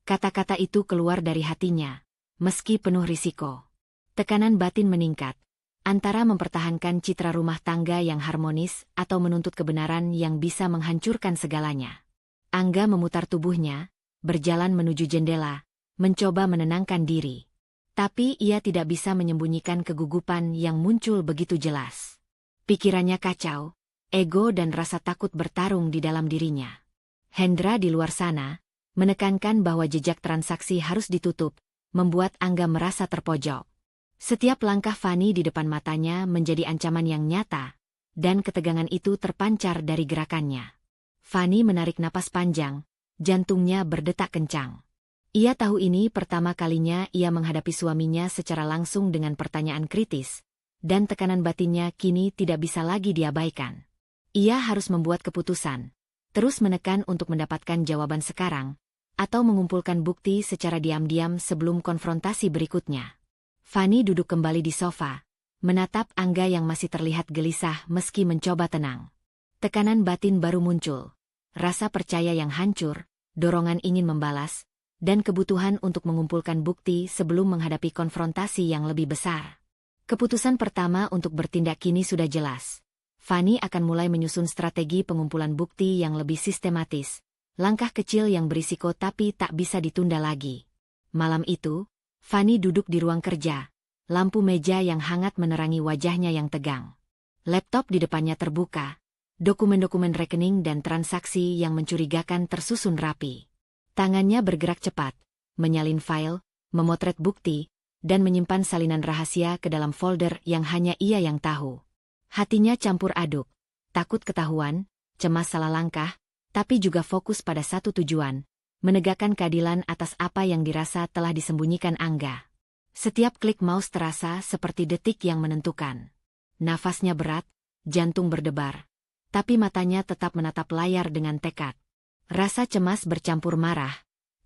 Kata-kata itu keluar dari hatinya, meski penuh risiko. Tekanan batin meningkat, antara mempertahankan citra rumah tangga yang harmonis atau menuntut kebenaran yang bisa menghancurkan segalanya. Angga memutar tubuhnya, berjalan menuju jendela, mencoba menenangkan diri. Tapi ia tidak bisa menyembunyikan kegugupan yang muncul begitu jelas. Pikirannya kacau, ego dan rasa takut bertarung di dalam dirinya. Hendra di luar sana, menekankan bahwa jejak transaksi harus ditutup, membuat Angga merasa terpojok. Setiap langkah Fanny di depan matanya menjadi ancaman yang nyata, dan ketegangan itu terpancar dari gerakannya. Fanny menarik napas panjang, jantungnya berdetak kencang. Ia tahu ini pertama kalinya ia menghadapi suaminya secara langsung dengan pertanyaan kritis, dan tekanan batinnya kini tidak bisa lagi diabaikan. Ia harus membuat keputusan, terus menekan untuk mendapatkan jawaban sekarang, atau mengumpulkan bukti secara diam-diam sebelum konfrontasi berikutnya. Fanny duduk kembali di sofa, menatap Angga yang masih terlihat gelisah meski mencoba tenang. Tekanan batin baru muncul, rasa percaya yang hancur, dorongan ingin membalas, dan kebutuhan untuk mengumpulkan bukti sebelum menghadapi konfrontasi yang lebih besar. Keputusan pertama untuk bertindak kini sudah jelas. Fanny akan mulai menyusun strategi pengumpulan bukti yang lebih sistematis, langkah kecil yang berisiko tapi tak bisa ditunda lagi. Malam itu, Fanny duduk di ruang kerja, lampu meja yang hangat menerangi wajahnya yang tegang. Laptop di depannya terbuka, dokumen-dokumen rekening dan transaksi yang mencurigakan tersusun rapi. Tangannya bergerak cepat, menyalin file, memotret bukti, dan menyimpan salinan rahasia ke dalam folder yang hanya ia yang tahu. Hatinya campur aduk, takut ketahuan, cemas salah langkah, tapi juga fokus pada satu tujuan, menegakkan keadilan atas apa yang dirasa telah disembunyikan Angga. Setiap klik mouse terasa seperti detik yang menentukan. Nafasnya berat, jantung berdebar, tapi matanya tetap menatap layar dengan tekad. Rasa cemas bercampur marah,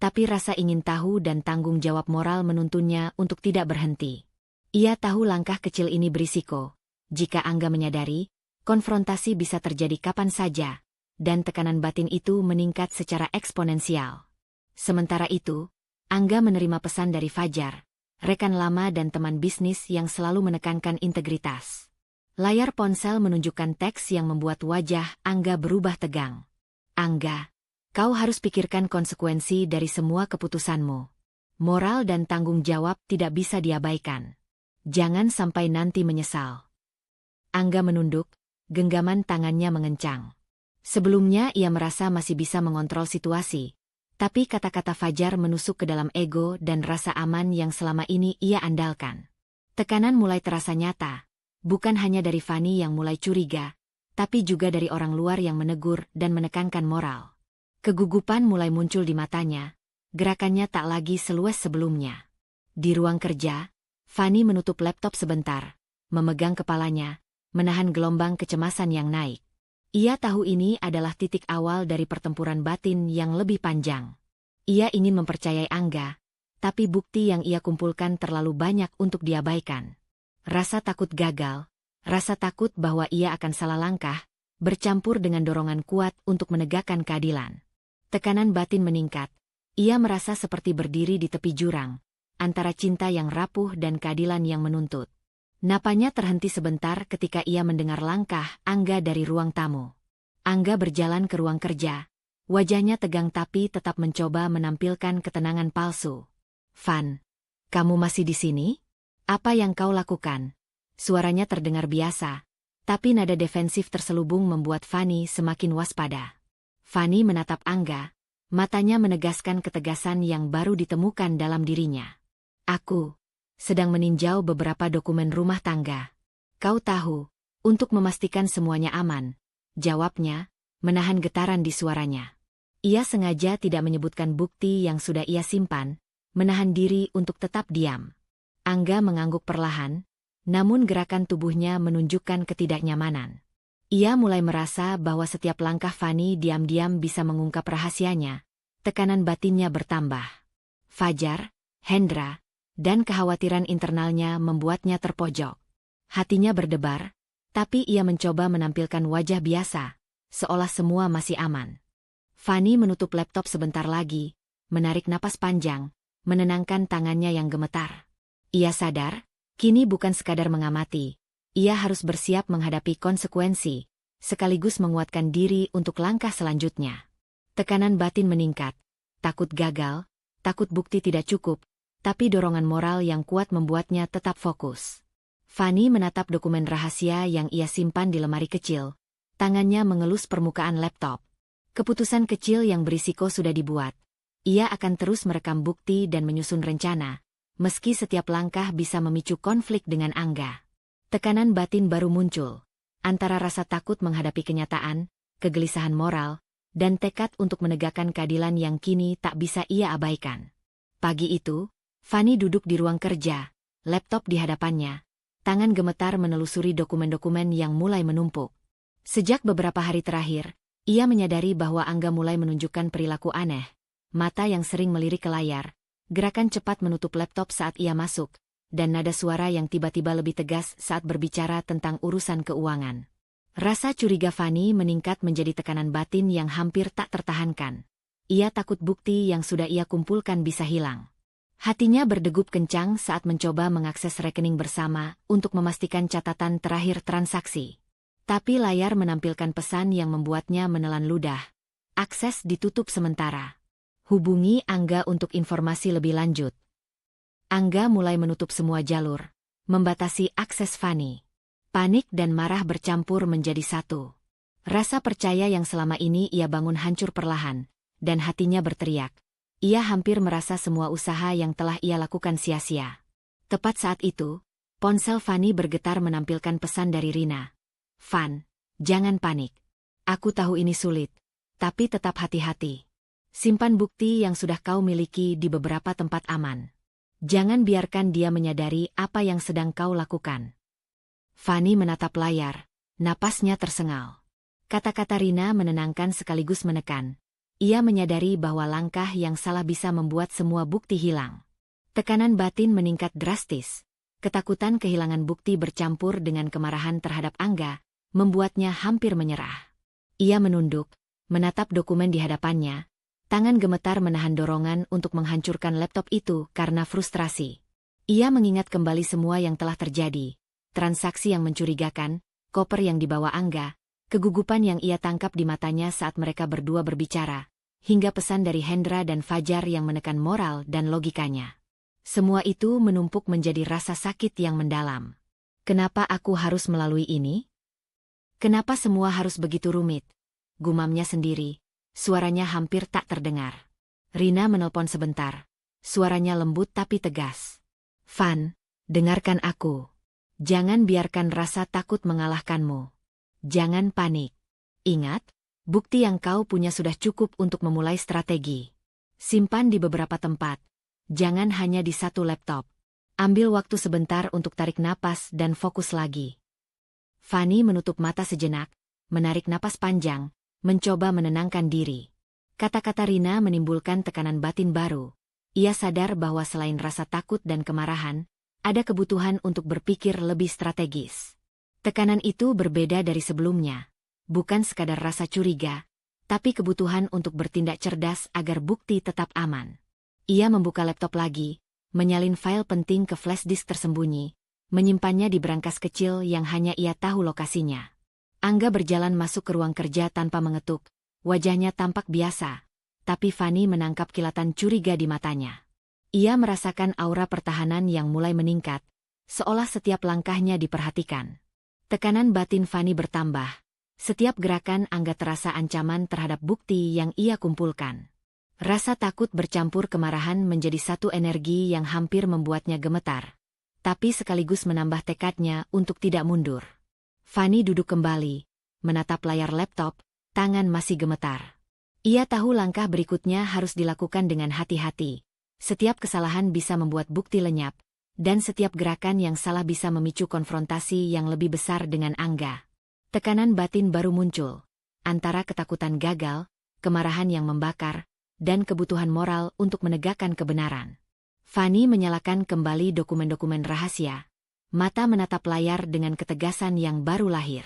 tapi rasa ingin tahu dan tanggung jawab moral menuntunnya untuk tidak berhenti. Ia tahu langkah kecil ini berisiko. Jika Angga menyadari, konfrontasi bisa terjadi kapan saja, dan tekanan batin itu meningkat secara eksponensial. Sementara itu, Angga menerima pesan dari Fajar, rekan lama dan teman bisnis yang selalu menekankan integritas. Layar ponsel menunjukkan teks yang membuat wajah Angga berubah tegang. Angga, kau harus pikirkan konsekuensi dari semua keputusanmu. Moral dan tanggung jawab tidak bisa diabaikan. Jangan sampai nanti menyesal. Angga menunduk, genggaman tangannya mengencang. Sebelumnya ia merasa masih bisa mengontrol situasi, tapi kata-kata Fajar menusuk ke dalam ego dan rasa aman yang selama ini ia andalkan. Tekanan mulai terasa nyata, bukan hanya dari Fanny yang mulai curiga, tapi juga dari orang luar yang menegur dan menekankan moral. Kegugupan mulai muncul di matanya, gerakannya tak lagi seluas sebelumnya. Di ruang kerja, Fanny menutup laptop sebentar, memegang kepalanya, menahan gelombang kecemasan yang naik. Ia tahu ini adalah titik awal dari pertempuran batin yang lebih panjang. Ia ingin mempercayai Angga, tapi bukti yang ia kumpulkan terlalu banyak untuk diabaikan. Rasa takut gagal, rasa takut bahwa ia akan salah langkah, bercampur dengan dorongan kuat untuk menegakkan keadilan. Tekanan batin meningkat. Ia merasa seperti berdiri di tepi jurang, antara cinta yang rapuh dan keadilan yang menuntut. Napanya terhenti sebentar ketika ia mendengar langkah Angga dari ruang tamu. Angga berjalan ke ruang kerja. Wajahnya tegang tapi tetap mencoba menampilkan ketenangan palsu. "Van, kamu masih di sini? Apa yang kau lakukan?" Suaranya terdengar biasa, tapi nada defensif terselubung membuat Fanny semakin waspada. Fanny menatap Angga, matanya menegaskan ketegasan yang baru ditemukan dalam dirinya. "Aku sedang meninjau beberapa dokumen rumah tangga. Kau tahu, untuk memastikan semuanya aman," jawabnya, menahan getaran di suaranya. Ia sengaja tidak menyebutkan bukti yang sudah ia simpan, menahan diri untuk tetap diam. Angga mengangguk perlahan, namun gerakan tubuhnya menunjukkan ketidaknyamanan. Ia mulai merasa bahwa setiap langkah Fanny diam-diam bisa mengungkap rahasianya. Tekanan batinnya bertambah. Fajar, Hendra, dan kekhawatiran internalnya membuatnya terpojok. Hatinya berdebar, tapi ia mencoba menampilkan wajah biasa, seolah semua masih aman. Fanny menutup laptop sebentar lagi, menarik napas panjang, menenangkan tangannya yang gemetar. Ia sadar, kini bukan sekadar mengamati, ia harus bersiap menghadapi konsekuensi, sekaligus menguatkan diri untuk langkah selanjutnya. Tekanan batin meningkat, takut gagal, takut bukti tidak cukup, tapi dorongan moral yang kuat membuatnya tetap fokus. Fanny menatap dokumen rahasia yang ia simpan di lemari kecil, tangannya mengelus permukaan laptop. Keputusan kecil yang berisiko sudah dibuat. Ia akan terus merekam bukti dan menyusun rencana, meski setiap langkah bisa memicu konflik dengan Angga. Tekanan batin baru muncul, antara rasa takut menghadapi kenyataan, kegelisahan moral, dan tekad untuk menegakkan keadilan yang kini tak bisa ia abaikan. Pagi itu, Fanny duduk di ruang kerja, laptop di hadapannya, tangan gemetar menelusuri dokumen-dokumen yang mulai menumpuk. Sejak beberapa hari terakhir, ia menyadari bahwa Angga mulai menunjukkan perilaku aneh, mata yang sering melirik ke layar, gerakan cepat menutup laptop saat ia masuk, dan nada suara yang tiba-tiba lebih tegas saat berbicara tentang urusan keuangan. Rasa curiga Fanny meningkat menjadi tekanan batin yang hampir tak tertahankan. Ia takut bukti yang sudah ia kumpulkan bisa hilang. Hatinya berdegup kencang saat mencoba mengakses rekening bersama untuk memastikan catatan terakhir transaksi. Tapi layar menampilkan pesan yang membuatnya menelan ludah. Akses ditutup sementara. Hubungi Angga untuk informasi lebih lanjut. Angga mulai menutup semua jalur, membatasi akses Fanny. Panik dan marah bercampur menjadi satu. Rasa percaya yang selama ini ia bangun hancur perlahan, dan hatinya berteriak. Ia hampir merasa semua usaha yang telah ia lakukan sia-sia. Tepat saat itu, ponsel Fanny bergetar menampilkan pesan dari Rina. "Van, jangan panik. Aku tahu ini sulit, tapi tetap hati-hati. Simpan bukti yang sudah kau miliki di beberapa tempat aman. Jangan biarkan dia menyadari apa yang sedang kau lakukan." Fanny menatap layar, napasnya tersengal. Kata-kata Rina menenangkan sekaligus menekan. Ia menyadari bahwa langkah yang salah bisa membuat semua bukti hilang. Tekanan batin meningkat drastis. Ketakutan kehilangan bukti bercampur dengan kemarahan terhadap Angga, membuatnya hampir menyerah. Ia menunduk, menatap dokumen di hadapannya. Tangan gemetar menahan dorongan untuk menghancurkan laptop itu karena frustrasi. Ia mengingat kembali semua yang telah terjadi. Transaksi yang mencurigakan, koper yang dibawa Angga, kegugupan yang ia tangkap di matanya saat mereka berdua berbicara, hingga pesan dari Hendra dan Fajar yang menekan moral dan logikanya. Semua itu menumpuk menjadi rasa sakit yang mendalam. Kenapa aku harus melalui ini? Kenapa semua harus begitu rumit? Gumamnya sendiri, suaranya hampir tak terdengar. Rina menelpon sebentar, suaranya lembut tapi tegas. "Van, dengarkan aku. Jangan biarkan rasa takut mengalahkanmu. Jangan panik. Ingat, bukti yang kau punya sudah cukup untuk memulai strategi. Simpan di beberapa tempat. Jangan hanya di satu laptop. Ambil waktu sebentar untuk tarik napas dan fokus lagi." Fanny menutup mata sejenak, menarik napas panjang, mencoba menenangkan diri. Kata-kata Rina menimbulkan tekanan batin baru. Ia sadar bahwa selain rasa takut dan kemarahan, ada kebutuhan untuk berpikir lebih strategis. Tekanan itu berbeda dari sebelumnya. Bukan sekadar rasa curiga, tapi kebutuhan untuk bertindak cerdas agar bukti tetap aman. Ia membuka laptop lagi, menyalin file penting ke flash disk tersembunyi, menyimpannya di brankas kecil yang hanya ia tahu lokasinya. Angga berjalan masuk ke ruang kerja tanpa mengetuk, wajahnya tampak biasa, tapi Fanny menangkap kilatan curiga di matanya. Ia merasakan aura pertahanan yang mulai meningkat, seolah setiap langkahnya diperhatikan. Tekanan batin Fanny bertambah. Setiap gerakan Angga terasa ancaman terhadap bukti yang ia kumpulkan. Rasa takut bercampur kemarahan menjadi satu energi yang hampir membuatnya gemetar, tapi sekaligus menambah tekadnya untuk tidak mundur. Fanny duduk kembali, menatap layar laptop, tangan masih gemetar. Ia tahu langkah berikutnya harus dilakukan dengan hati-hati. Setiap kesalahan bisa membuat bukti lenyap, dan setiap gerakan yang salah bisa memicu konfrontasi yang lebih besar dengan Angga. Tekanan batin baru muncul, antara ketakutan gagal, kemarahan yang membakar, dan kebutuhan moral untuk menegakkan kebenaran. Fanny menyalakan kembali dokumen-dokumen rahasia, mata menatap layar dengan ketegasan yang baru lahir.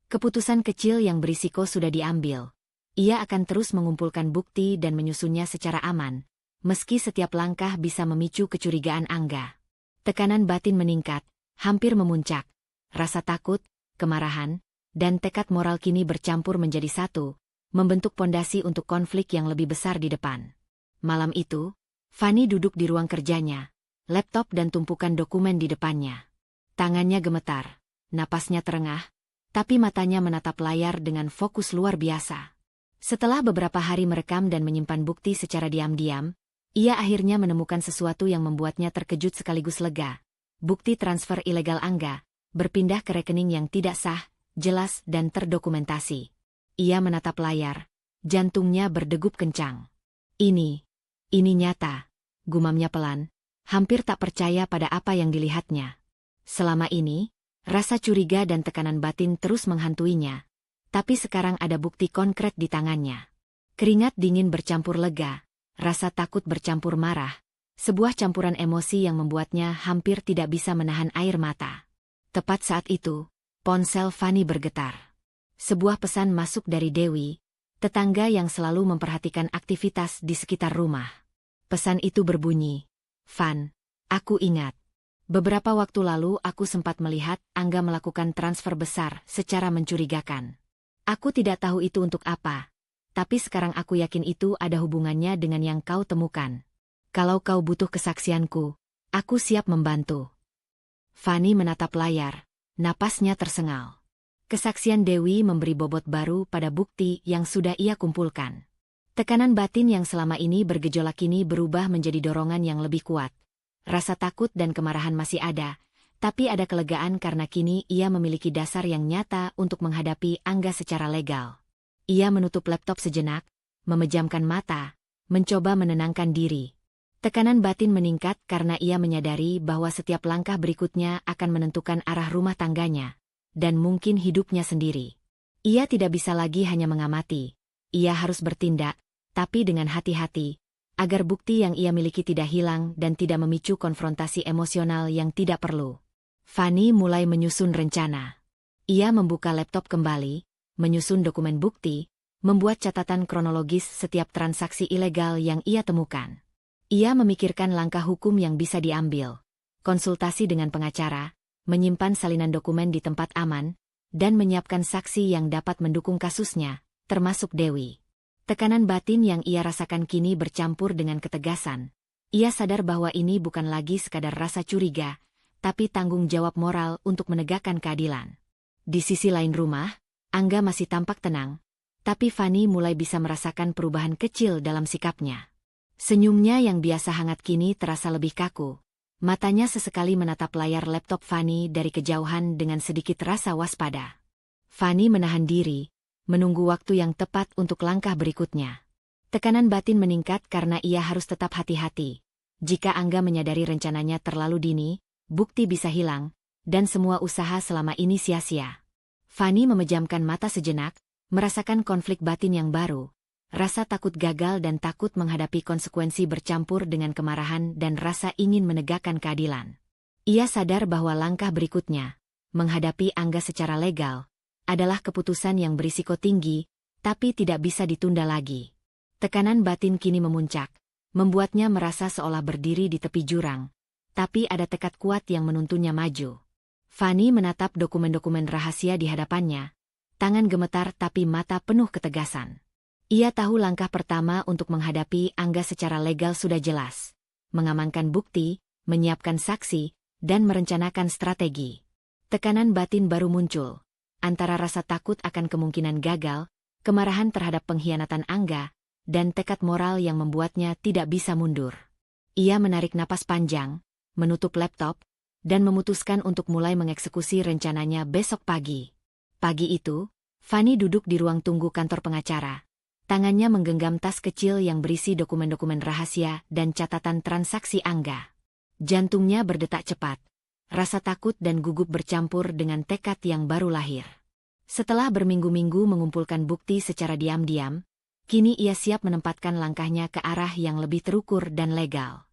Keputusan kecil yang berisiko sudah diambil. Ia akan terus mengumpulkan bukti dan menyusunnya secara aman, meski setiap langkah bisa memicu kecurigaan Angga. Tekanan batin meningkat, hampir memuncak. Rasa takut, kemarahan, dan tekad moral kini bercampur menjadi satu, membentuk pondasi untuk konflik yang lebih besar di depan. Malam itu, Fanny duduk di ruang kerjanya, laptop dan tumpukan dokumen di depannya. Tangannya gemetar, napasnya terengah, tapi matanya menatap layar dengan fokus luar biasa. Setelah beberapa hari merekam dan menyimpan bukti secara diam-diam, ia akhirnya menemukan sesuatu yang membuatnya terkejut sekaligus lega. Bukti transfer ilegal Angga, berpindah ke rekening yang tidak sah, jelas dan terdokumentasi. Ia menatap layar, jantungnya berdegup kencang. Ini nyata, gumamnya pelan, hampir tak percaya pada apa yang dilihatnya. Selama ini, rasa curiga dan tekanan batin terus menghantuinya, tapi sekarang ada bukti konkret di tangannya. Keringat dingin bercampur lega, rasa takut bercampur marah, Sebuah campuran emosi yang membuatnya hampir tidak bisa menahan air mata. Tepat saat itu, ponsel Fanny bergetar. Sebuah pesan masuk dari Dewi, tetangga yang selalu memperhatikan aktivitas di sekitar rumah. Pesan itu berbunyi, "Van, aku ingat. Beberapa waktu lalu aku sempat melihat Angga melakukan transfer besar secara mencurigakan. Aku tidak tahu itu untuk apa, tapi sekarang aku yakin itu ada hubungannya dengan yang kau temukan. Kalau kau butuh kesaksianku, aku siap membantu." Fanny menatap layar, napasnya tersengal. Kesaksian Dewi memberi bobot baru pada bukti yang sudah ia kumpulkan. Tekanan batin yang selama ini bergejolak kini berubah menjadi dorongan yang lebih kuat. Rasa takut dan kemarahan masih ada, tapi ada kelegaan karena kini ia memiliki dasar yang nyata untuk menghadapi Angga secara legal. Ia menutup laptop sejenak, memejamkan mata, mencoba menenangkan diri. Tekanan batin meningkat karena ia menyadari bahwa setiap langkah berikutnya akan menentukan arah rumah tangganya, dan mungkin hidupnya sendiri. Ia tidak bisa lagi hanya mengamati. Ia harus bertindak, tapi dengan hati-hati, agar bukti yang ia miliki tidak hilang dan tidak memicu konfrontasi emosional yang tidak perlu. Fanny mulai menyusun rencana. Ia membuka laptop kembali, menyusun dokumen bukti, membuat catatan kronologis setiap transaksi ilegal yang ia temukan. Ia memikirkan langkah hukum yang bisa diambil, konsultasi dengan pengacara, menyimpan salinan dokumen di tempat aman, dan menyiapkan saksi yang dapat mendukung kasusnya, termasuk Dewi. Tekanan batin yang ia rasakan kini bercampur dengan ketegasan. Ia sadar bahwa ini bukan lagi sekadar rasa curiga, tapi tanggung jawab moral untuk menegakkan keadilan. Di sisi lain rumah, Angga masih tampak tenang, tapi Fanny mulai bisa merasakan perubahan kecil dalam sikapnya. Senyumnya yang biasa hangat kini terasa lebih kaku. Matanya sesekali menatap layar laptop Fanny dari kejauhan dengan sedikit rasa waspada. Fanny menahan diri, menunggu waktu yang tepat untuk langkah berikutnya. Tekanan batin meningkat karena ia harus tetap hati-hati. Jika Angga menyadari rencananya terlalu dini, bukti bisa hilang, dan semua usaha selama ini sia-sia. Fanny memejamkan mata sejenak, merasakan konflik batin yang baru. Rasa takut gagal dan takut menghadapi konsekuensi bercampur dengan kemarahan dan rasa ingin menegakkan keadilan. Ia sadar bahwa langkah berikutnya, menghadapi Angga secara legal, adalah keputusan yang berisiko tinggi, tapi tidak bisa ditunda lagi. Tekanan batin kini memuncak, membuatnya merasa seolah berdiri di tepi jurang, tapi ada tekad kuat yang menuntunnya maju. Fanny menatap dokumen-dokumen rahasia di hadapannya, tangan gemetar tapi mata penuh ketegasan. Ia tahu langkah pertama untuk menghadapi Angga secara legal sudah jelas. Mengamankan bukti, menyiapkan saksi, dan merencanakan strategi. Tekanan batin baru muncul. Antara rasa takut akan kemungkinan gagal, kemarahan terhadap pengkhianatan Angga, dan tekad moral yang membuatnya tidak bisa mundur. Ia menarik napas panjang, menutup laptop, dan memutuskan untuk mulai mengeksekusi rencananya besok pagi. Pagi itu, Fanny duduk di ruang tunggu kantor pengacara. Tangannya menggenggam tas kecil yang berisi dokumen-dokumen rahasia dan catatan transaksi Angga. Jantungnya berdetak cepat. Rasa takut dan gugup bercampur dengan tekad yang baru lahir. Setelah berminggu-minggu mengumpulkan bukti secara diam-diam, kini ia siap menempatkan langkahnya ke arah yang lebih terukur dan legal.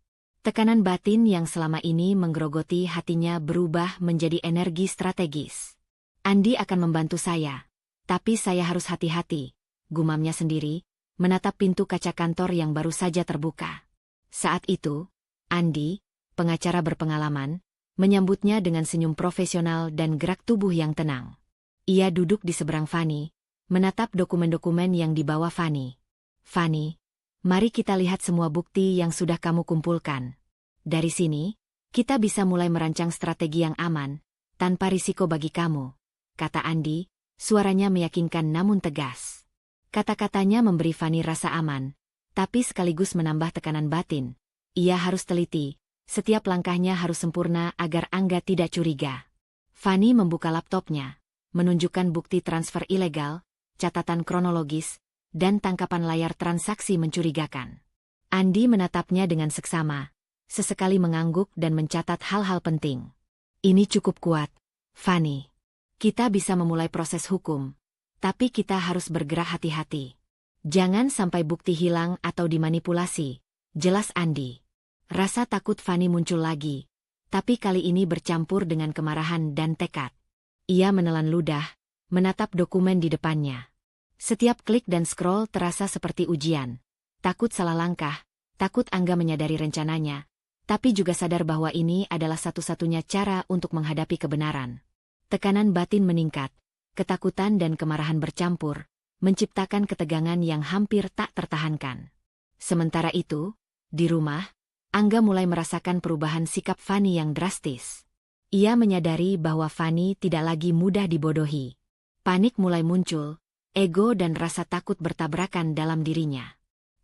Tekanan batin yang selama ini menggerogoti hatinya berubah menjadi energi strategis. "Andi akan membantu saya, tapi saya harus hati-hati," gumamnya sendiri, menatap pintu kaca kantor yang baru saja terbuka. Saat itu, Andi, pengacara berpengalaman, menyambutnya dengan senyum profesional dan gerak tubuh yang tenang. Ia duduk di seberang Fanny, menatap dokumen-dokumen yang dibawa Fanny. "Fanny, mari kita lihat semua bukti yang sudah kamu kumpulkan. Dari sini, kita bisa mulai merancang strategi yang aman, tanpa risiko bagi kamu," kata Andi, suaranya meyakinkan namun tegas. Kata-katanya memberi Fanny rasa aman, tapi sekaligus menambah tekanan batin. Ia harus teliti, setiap langkahnya harus sempurna agar Angga tidak curiga. Fanny membuka laptopnya, menunjukkan bukti transfer ilegal, catatan kronologis, dan tangkapan layar transaksi mencurigakan. Andi menatapnya dengan seksama, sesekali mengangguk dan mencatat hal-hal penting. "Ini cukup kuat, Fanny. Kita bisa memulai proses hukum. Tapi kita harus bergerak hati-hati. Jangan sampai bukti hilang atau dimanipulasi," jelas Andi. Rasa takut Fanny muncul lagi, tapi kali ini bercampur dengan kemarahan dan tekad. Ia menelan ludah, menatap dokumen di depannya. Setiap klik dan scroll terasa seperti ujian. Takut salah langkah, takut Angga menyadari rencananya, tapi juga sadar bahwa ini adalah satu-satunya cara untuk menghadapi kebenaran. Tekanan batin meningkat, ketakutan dan kemarahan bercampur, menciptakan ketegangan yang hampir tak tertahankan. Sementara itu, di rumah, Angga mulai merasakan perubahan sikap Fanny yang drastis. Ia menyadari bahwa Fanny tidak lagi mudah dibodohi. Panik mulai muncul, ego dan rasa takut bertabrakan dalam dirinya.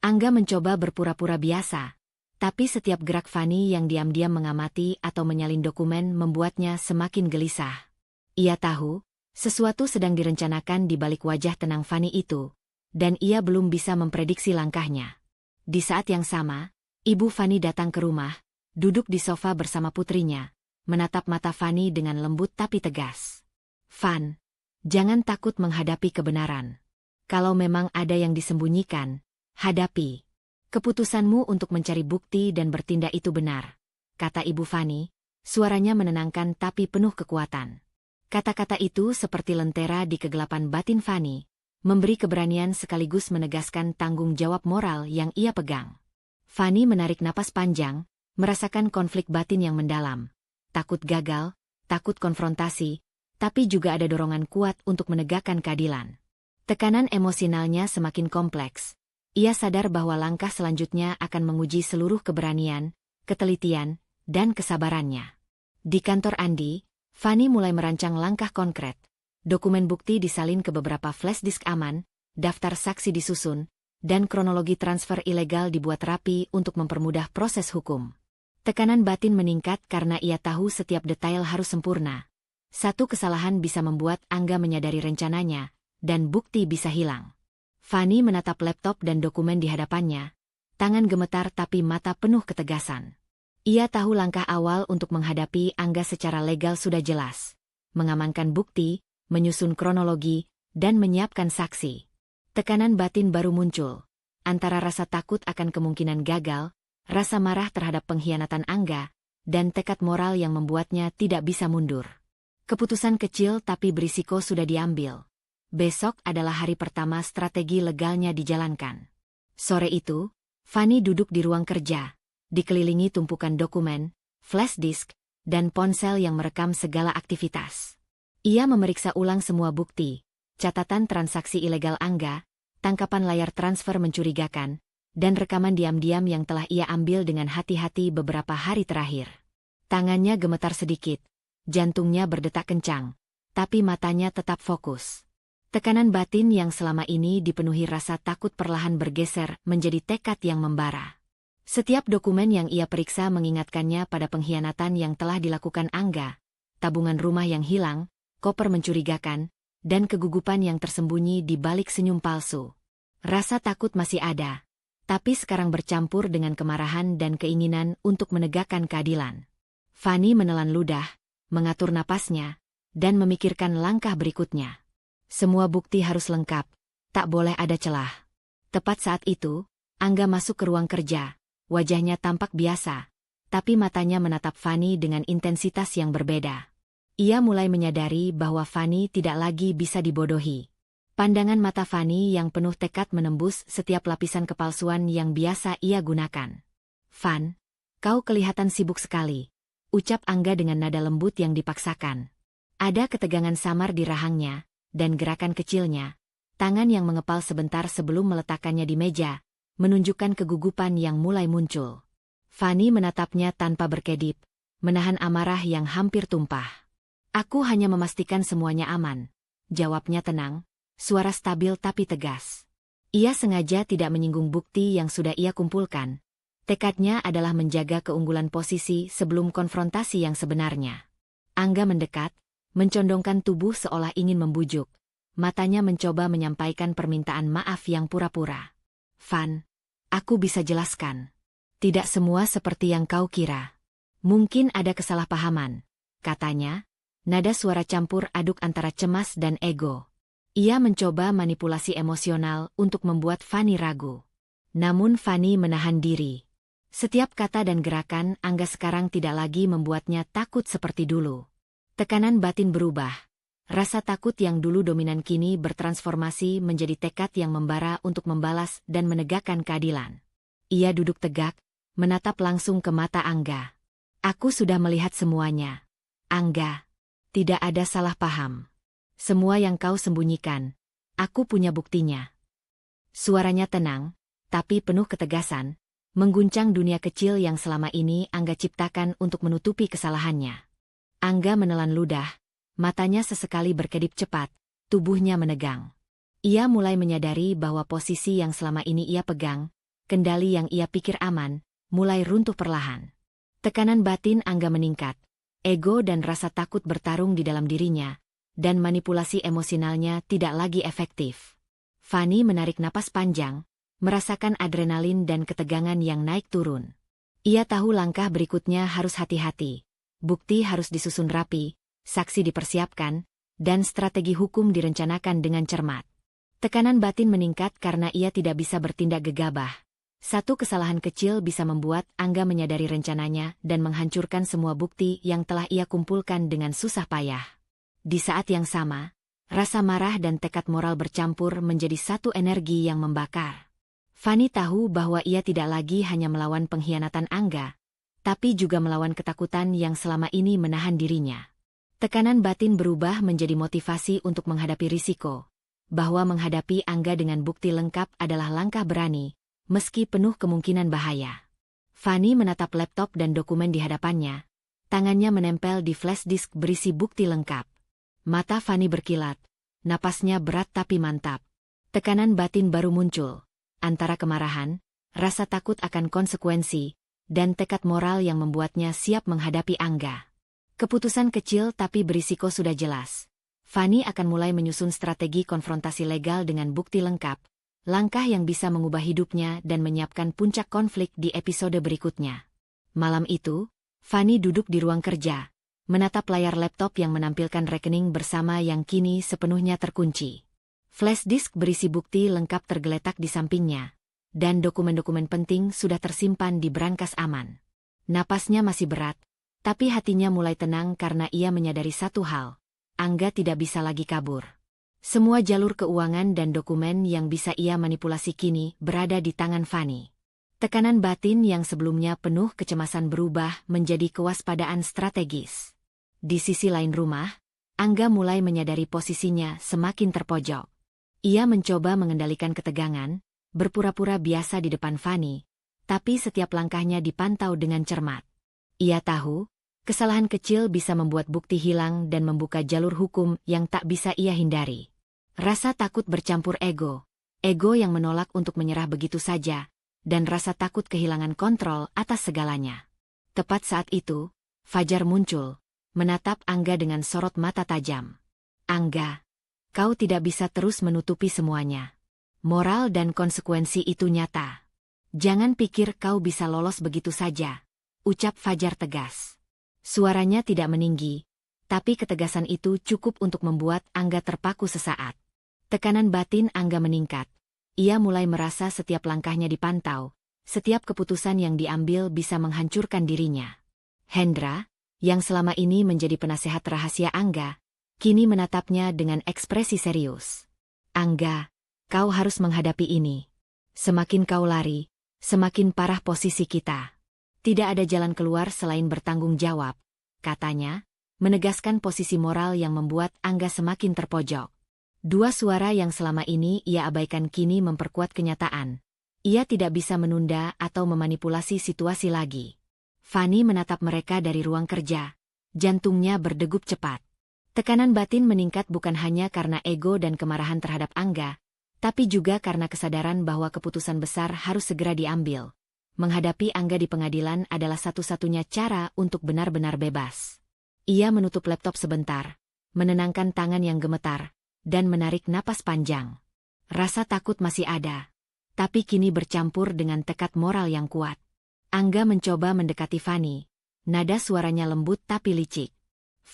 Angga mencoba berpura-pura biasa, tapi setiap gerak Fanny yang diam-diam mengamati atau menyalin dokumen membuatnya semakin gelisah. Ia tahu, sesuatu sedang direncanakan di balik wajah tenang Fanny itu, dan ia belum bisa memprediksi langkahnya. Di saat yang sama, ibu Fanny datang ke rumah, duduk di sofa bersama putrinya, menatap mata Fanny dengan lembut tapi tegas. "Fan, jangan takut menghadapi kebenaran. Kalau memang ada yang disembunyikan, hadapi. Keputusanmu untuk mencari bukti dan bertindak itu benar," kata Ibu Fanny, suaranya menenangkan tapi penuh kekuatan. Kata-kata itu seperti lentera di kegelapan batin Fanny, memberi keberanian sekaligus menegaskan tanggung jawab moral yang ia pegang. Fanny menarik napas panjang, merasakan konflik batin yang mendalam. Takut gagal, takut konfrontasi, tapi juga ada dorongan kuat untuk menegakkan keadilan. Tekanan emosionalnya semakin kompleks. Ia sadar bahwa langkah selanjutnya akan menguji seluruh keberanian, ketelitian, dan kesabarannya. Di kantor Andi, Fanny mulai merancang langkah konkret. Dokumen bukti disalin ke beberapa flash disk aman, daftar saksi disusun, dan kronologi transfer ilegal dibuat rapi untuk mempermudah proses hukum. Tekanan batin meningkat karena ia tahu setiap detail harus sempurna. Satu kesalahan bisa membuat Angga menyadari rencananya, dan bukti bisa hilang. Fanny menatap laptop dan dokumen di hadapannya, tangan gemetar tapi mata penuh ketegasan. Ia tahu langkah awal untuk menghadapi Angga secara legal sudah jelas. Mengamankan bukti, menyusun kronologi, dan menyiapkan saksi. Tekanan batin baru muncul. Antara rasa takut akan kemungkinan gagal, rasa marah terhadap pengkhianatan Angga, dan tekad moral yang membuatnya tidak bisa mundur. Keputusan kecil tapi berisiko sudah diambil. Besok adalah hari pertama strategi legalnya dijalankan. Sore itu, Fanny duduk di ruang kerja, dikelilingi tumpukan dokumen, flash disk, dan ponsel yang merekam segala aktivitas. Ia memeriksa ulang semua bukti, catatan transaksi ilegal Angga, tangkapan layar transfer mencurigakan, dan rekaman diam-diam yang telah ia ambil dengan hati-hati beberapa hari terakhir. Tangannya gemetar sedikit, jantungnya berdetak kencang, tapi matanya tetap fokus. Tekanan batin yang selama ini dipenuhi rasa takut perlahan bergeser menjadi tekad yang membara. Setiap dokumen yang ia periksa mengingatkannya pada pengkhianatan yang telah dilakukan Angga, tabungan rumah yang hilang, koper mencurigakan, dan kegugupan yang tersembunyi di balik senyum palsu. Rasa takut masih ada, tapi sekarang bercampur dengan kemarahan dan keinginan untuk menegakkan keadilan. Fanny menelan ludah, mengatur napasnya, dan memikirkan langkah berikutnya. Semua bukti harus lengkap, tak boleh ada celah. Tepat saat itu, Angga masuk ke ruang kerja, wajahnya tampak biasa, tapi matanya menatap Fanny dengan intensitas yang berbeda. Ia mulai menyadari bahwa Fanny tidak lagi bisa dibodohi. Pandangan mata Fanny yang penuh tekad menembus setiap lapisan kepalsuan yang biasa ia gunakan. "Fan, kau kelihatan sibuk sekali," ucap Angga dengan nada lembut yang dipaksakan. Ada ketegangan samar di rahangnya, dan gerakan kecilnya, tangan yang mengepal sebentar sebelum meletakkannya di meja, menunjukkan kegugupan yang mulai muncul. Fanny menatapnya tanpa berkedip, menahan amarah yang hampir tumpah. "Aku hanya memastikan semuanya aman," jawabnya tenang, suara stabil tapi tegas. Ia sengaja tidak menyinggung bukti yang sudah ia kumpulkan. Tekadnya adalah menjaga keunggulan posisi sebelum konfrontasi yang sebenarnya. Angga mendekat, mencondongkan tubuh seolah ingin membujuk. Matanya mencoba menyampaikan permintaan maaf yang pura-pura. "Fan, aku bisa jelaskan. Tidak semua seperti yang kau kira. Mungkin ada kesalahpahaman," katanya, nada suara campur aduk antara cemas dan ego. Ia mencoba manipulasi emosional untuk membuat Fanny ragu. Namun Fanny menahan diri. Setiap kata dan gerakan Angga sekarang tidak lagi membuatnya takut seperti dulu. Tekanan batin berubah. Rasa takut yang dulu dominan kini bertransformasi menjadi tekad yang membara untuk membalas dan menegakkan keadilan. Ia duduk tegak, menatap langsung ke mata Angga. Aku sudah melihat semuanya. Angga, tidak ada salah paham. Semua yang kau sembunyikan, aku punya buktinya. Suaranya tenang, tapi penuh ketegasan, mengguncang dunia kecil yang selama ini Angga ciptakan untuk menutupi kesalahannya. Angga menelan ludah, matanya sesekali berkedip cepat, tubuhnya menegang. Ia mulai menyadari bahwa posisi yang selama ini ia pegang, kendali yang ia pikir aman, mulai runtuh perlahan. Tekanan batin Angga meningkat, ego dan rasa takut bertarung di dalam dirinya, dan manipulasi emosionalnya tidak lagi efektif. Fanny menarik napas panjang, merasakan adrenalin dan ketegangan yang naik turun. Ia tahu langkah berikutnya harus hati-hati. Bukti harus disusun rapi, saksi dipersiapkan, dan strategi hukum direncanakan dengan cermat. Tekanan batin meningkat karena ia tidak bisa bertindak gegabah. Satu kesalahan kecil bisa membuat Angga menyadari rencananya dan menghancurkan semua bukti yang telah ia kumpulkan dengan susah payah. Di saat yang sama, rasa marah dan tekad moral bercampur menjadi satu energi yang membakar. Fanny tahu bahwa ia tidak lagi hanya melawan pengkhianatan Angga, tapi juga melawan ketakutan yang selama ini menahan dirinya. Tekanan batin berubah menjadi motivasi untuk menghadapi risiko, bahwa menghadapi Angga dengan bukti lengkap adalah langkah berani, meski penuh kemungkinan bahaya. Fanny menatap laptop dan dokumen di hadapannya, tangannya menempel di flash disk berisi bukti lengkap. Mata Fanny berkilat, napasnya berat tapi mantap. Tekanan batin baru muncul, antara kemarahan, rasa takut akan konsekuensi, dan tekad moral yang membuatnya siap menghadapi Angga. Keputusan kecil tapi berisiko sudah jelas. Fanny akan mulai menyusun strategi konfrontasi legal dengan bukti lengkap, langkah yang bisa mengubah hidupnya dan menyiapkan puncak konflik di episode berikutnya. Malam itu, Fanny duduk di ruang kerja, menatap layar laptop yang menampilkan rekening bersama yang kini sepenuhnya terkunci. Flash disk berisi bukti lengkap tergeletak di sampingnya, dan dokumen-dokumen penting sudah tersimpan di brankas aman. Napasnya masih berat, tapi hatinya mulai tenang karena ia menyadari satu hal, Angga tidak bisa lagi kabur. Semua jalur keuangan dan dokumen yang bisa ia manipulasi kini berada di tangan Fanny. Tekanan batin yang sebelumnya penuh kecemasan berubah menjadi kewaspadaan strategis. Di sisi lain rumah, Angga mulai menyadari posisinya semakin terpojok. Ia mencoba mengendalikan ketegangan, berpura-pura biasa di depan Fanny, tapi setiap langkahnya dipantau dengan cermat. Ia tahu, kesalahan kecil bisa membuat bukti hilang dan membuka jalur hukum yang tak bisa ia hindari. Rasa takut bercampur ego yang menolak untuk menyerah begitu saja, dan rasa takut kehilangan kontrol atas segalanya. Tepat saat itu, Fajar muncul, menatap Angga dengan sorot mata tajam. Angga, kau tidak bisa terus menutupi semuanya. Moral dan konsekuensi itu nyata. Jangan pikir kau bisa lolos begitu saja, ucap Fajar tegas. Suaranya tidak meninggi, tapi ketegasan itu cukup untuk membuat Angga terpaku sesaat. Tekanan batin Angga meningkat. Ia mulai merasa setiap langkahnya dipantau, setiap keputusan yang diambil bisa menghancurkan dirinya. Hendra, yang selama ini menjadi penasehat rahasia Angga, kini menatapnya dengan ekspresi serius. Angga, kau harus menghadapi ini. Semakin kau lari, semakin parah posisi kita. Tidak ada jalan keluar selain bertanggung jawab, katanya, menegaskan posisi moral yang membuat Angga semakin terpojok. Dua suara yang selama ini ia abaikan kini memperkuat kenyataan. Ia tidak bisa menunda atau memanipulasi situasi lagi. Fanny menatap mereka dari ruang kerja, jantungnya berdegup cepat. Tekanan batin meningkat bukan hanya karena ego dan kemarahan terhadap Angga, tapi juga karena kesadaran bahwa keputusan besar harus segera diambil. Menghadapi Angga di pengadilan adalah satu-satunya cara untuk benar-benar bebas. Ia menutup laptop sebentar, menenangkan tangan yang gemetar, dan menarik napas panjang. Rasa takut masih ada, tapi kini bercampur dengan tekad moral yang kuat. Angga mencoba mendekati Fanny, nada suaranya lembut tapi licik.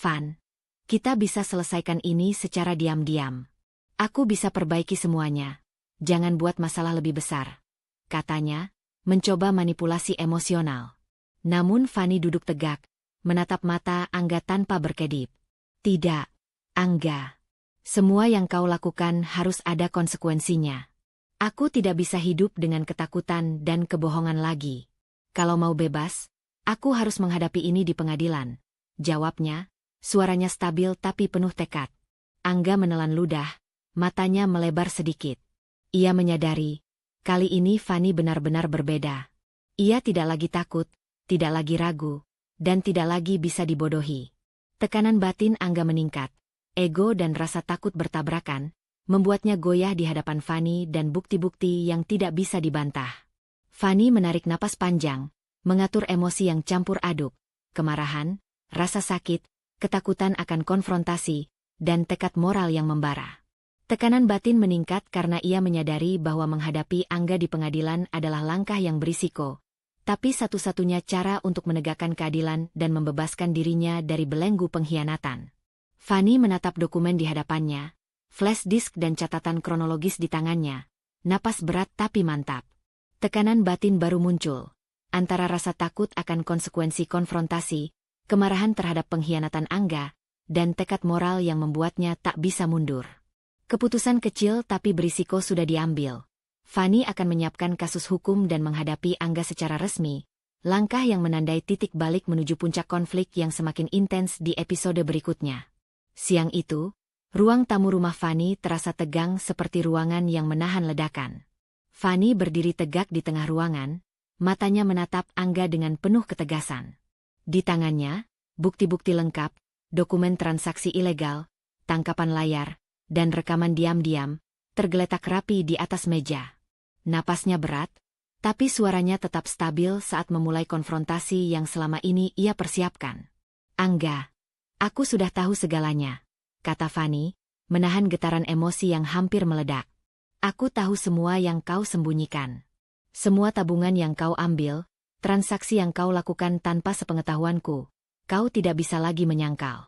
Van, kita bisa selesaikan ini secara diam-diam. Aku bisa perbaiki semuanya. Jangan buat masalah lebih besar, katanya, mencoba manipulasi emosional. Namun Fanny duduk tegak, menatap mata Angga tanpa berkedip. Tidak, Angga. Semua yang kau lakukan harus ada konsekuensinya. Aku tidak bisa hidup dengan ketakutan dan kebohongan lagi. Kalau mau bebas, aku harus menghadapi ini di pengadilan. Jawabnya, suaranya stabil tapi penuh tekad. Angga menelan ludah, matanya melebar sedikit. Ia menyadari, kali ini Fanny benar-benar berbeda. Ia tidak lagi takut, tidak lagi ragu, dan tidak lagi bisa dibodohi. Tekanan batin Angga meningkat. Ego dan rasa takut bertabrakan, membuatnya goyah di hadapan Fanny dan bukti-bukti yang tidak bisa dibantah. Fanny menarik napas panjang, mengatur emosi yang campur aduk, kemarahan, rasa sakit, ketakutan akan konfrontasi, dan tekad moral yang membara. Tekanan batin meningkat karena ia menyadari bahwa menghadapi Angga di pengadilan adalah langkah yang berisiko, tapi satu-satunya cara untuk menegakkan keadilan dan membebaskan dirinya dari belenggu pengkhianatan. Fanny menatap dokumen di hadapannya, flash disk dan catatan kronologis di tangannya, napas berat tapi mantap. Tekanan batin baru muncul, antara rasa takut akan konsekuensi konfrontasi, kemarahan terhadap pengkhianatan Angga, dan tekad moral yang membuatnya tak bisa mundur. Keputusan kecil tapi berisiko sudah diambil. Fanny akan menyiapkan kasus hukum dan menghadapi Angga secara resmi, langkah yang menandai titik balik menuju puncak konflik yang semakin intens di episode berikutnya. Siang itu, ruang tamu rumah Fanny terasa tegang seperti ruangan yang menahan ledakan. Fanny berdiri tegak di tengah ruangan, matanya menatap Angga dengan penuh ketegasan. Di tangannya, bukti-bukti lengkap, dokumen transaksi ilegal, tangkapan layar, dan rekaman diam-diam, tergeletak rapi di atas meja. Napasnya berat, tapi suaranya tetap stabil saat memulai konfrontasi yang selama ini ia persiapkan. Angga, aku sudah tahu segalanya, kata Fanny, menahan getaran emosi yang hampir meledak. Aku tahu semua yang kau sembunyikan. Semua tabungan yang kau ambil, transaksi yang kau lakukan tanpa sepengetahuanku, kau tidak bisa lagi menyangkal.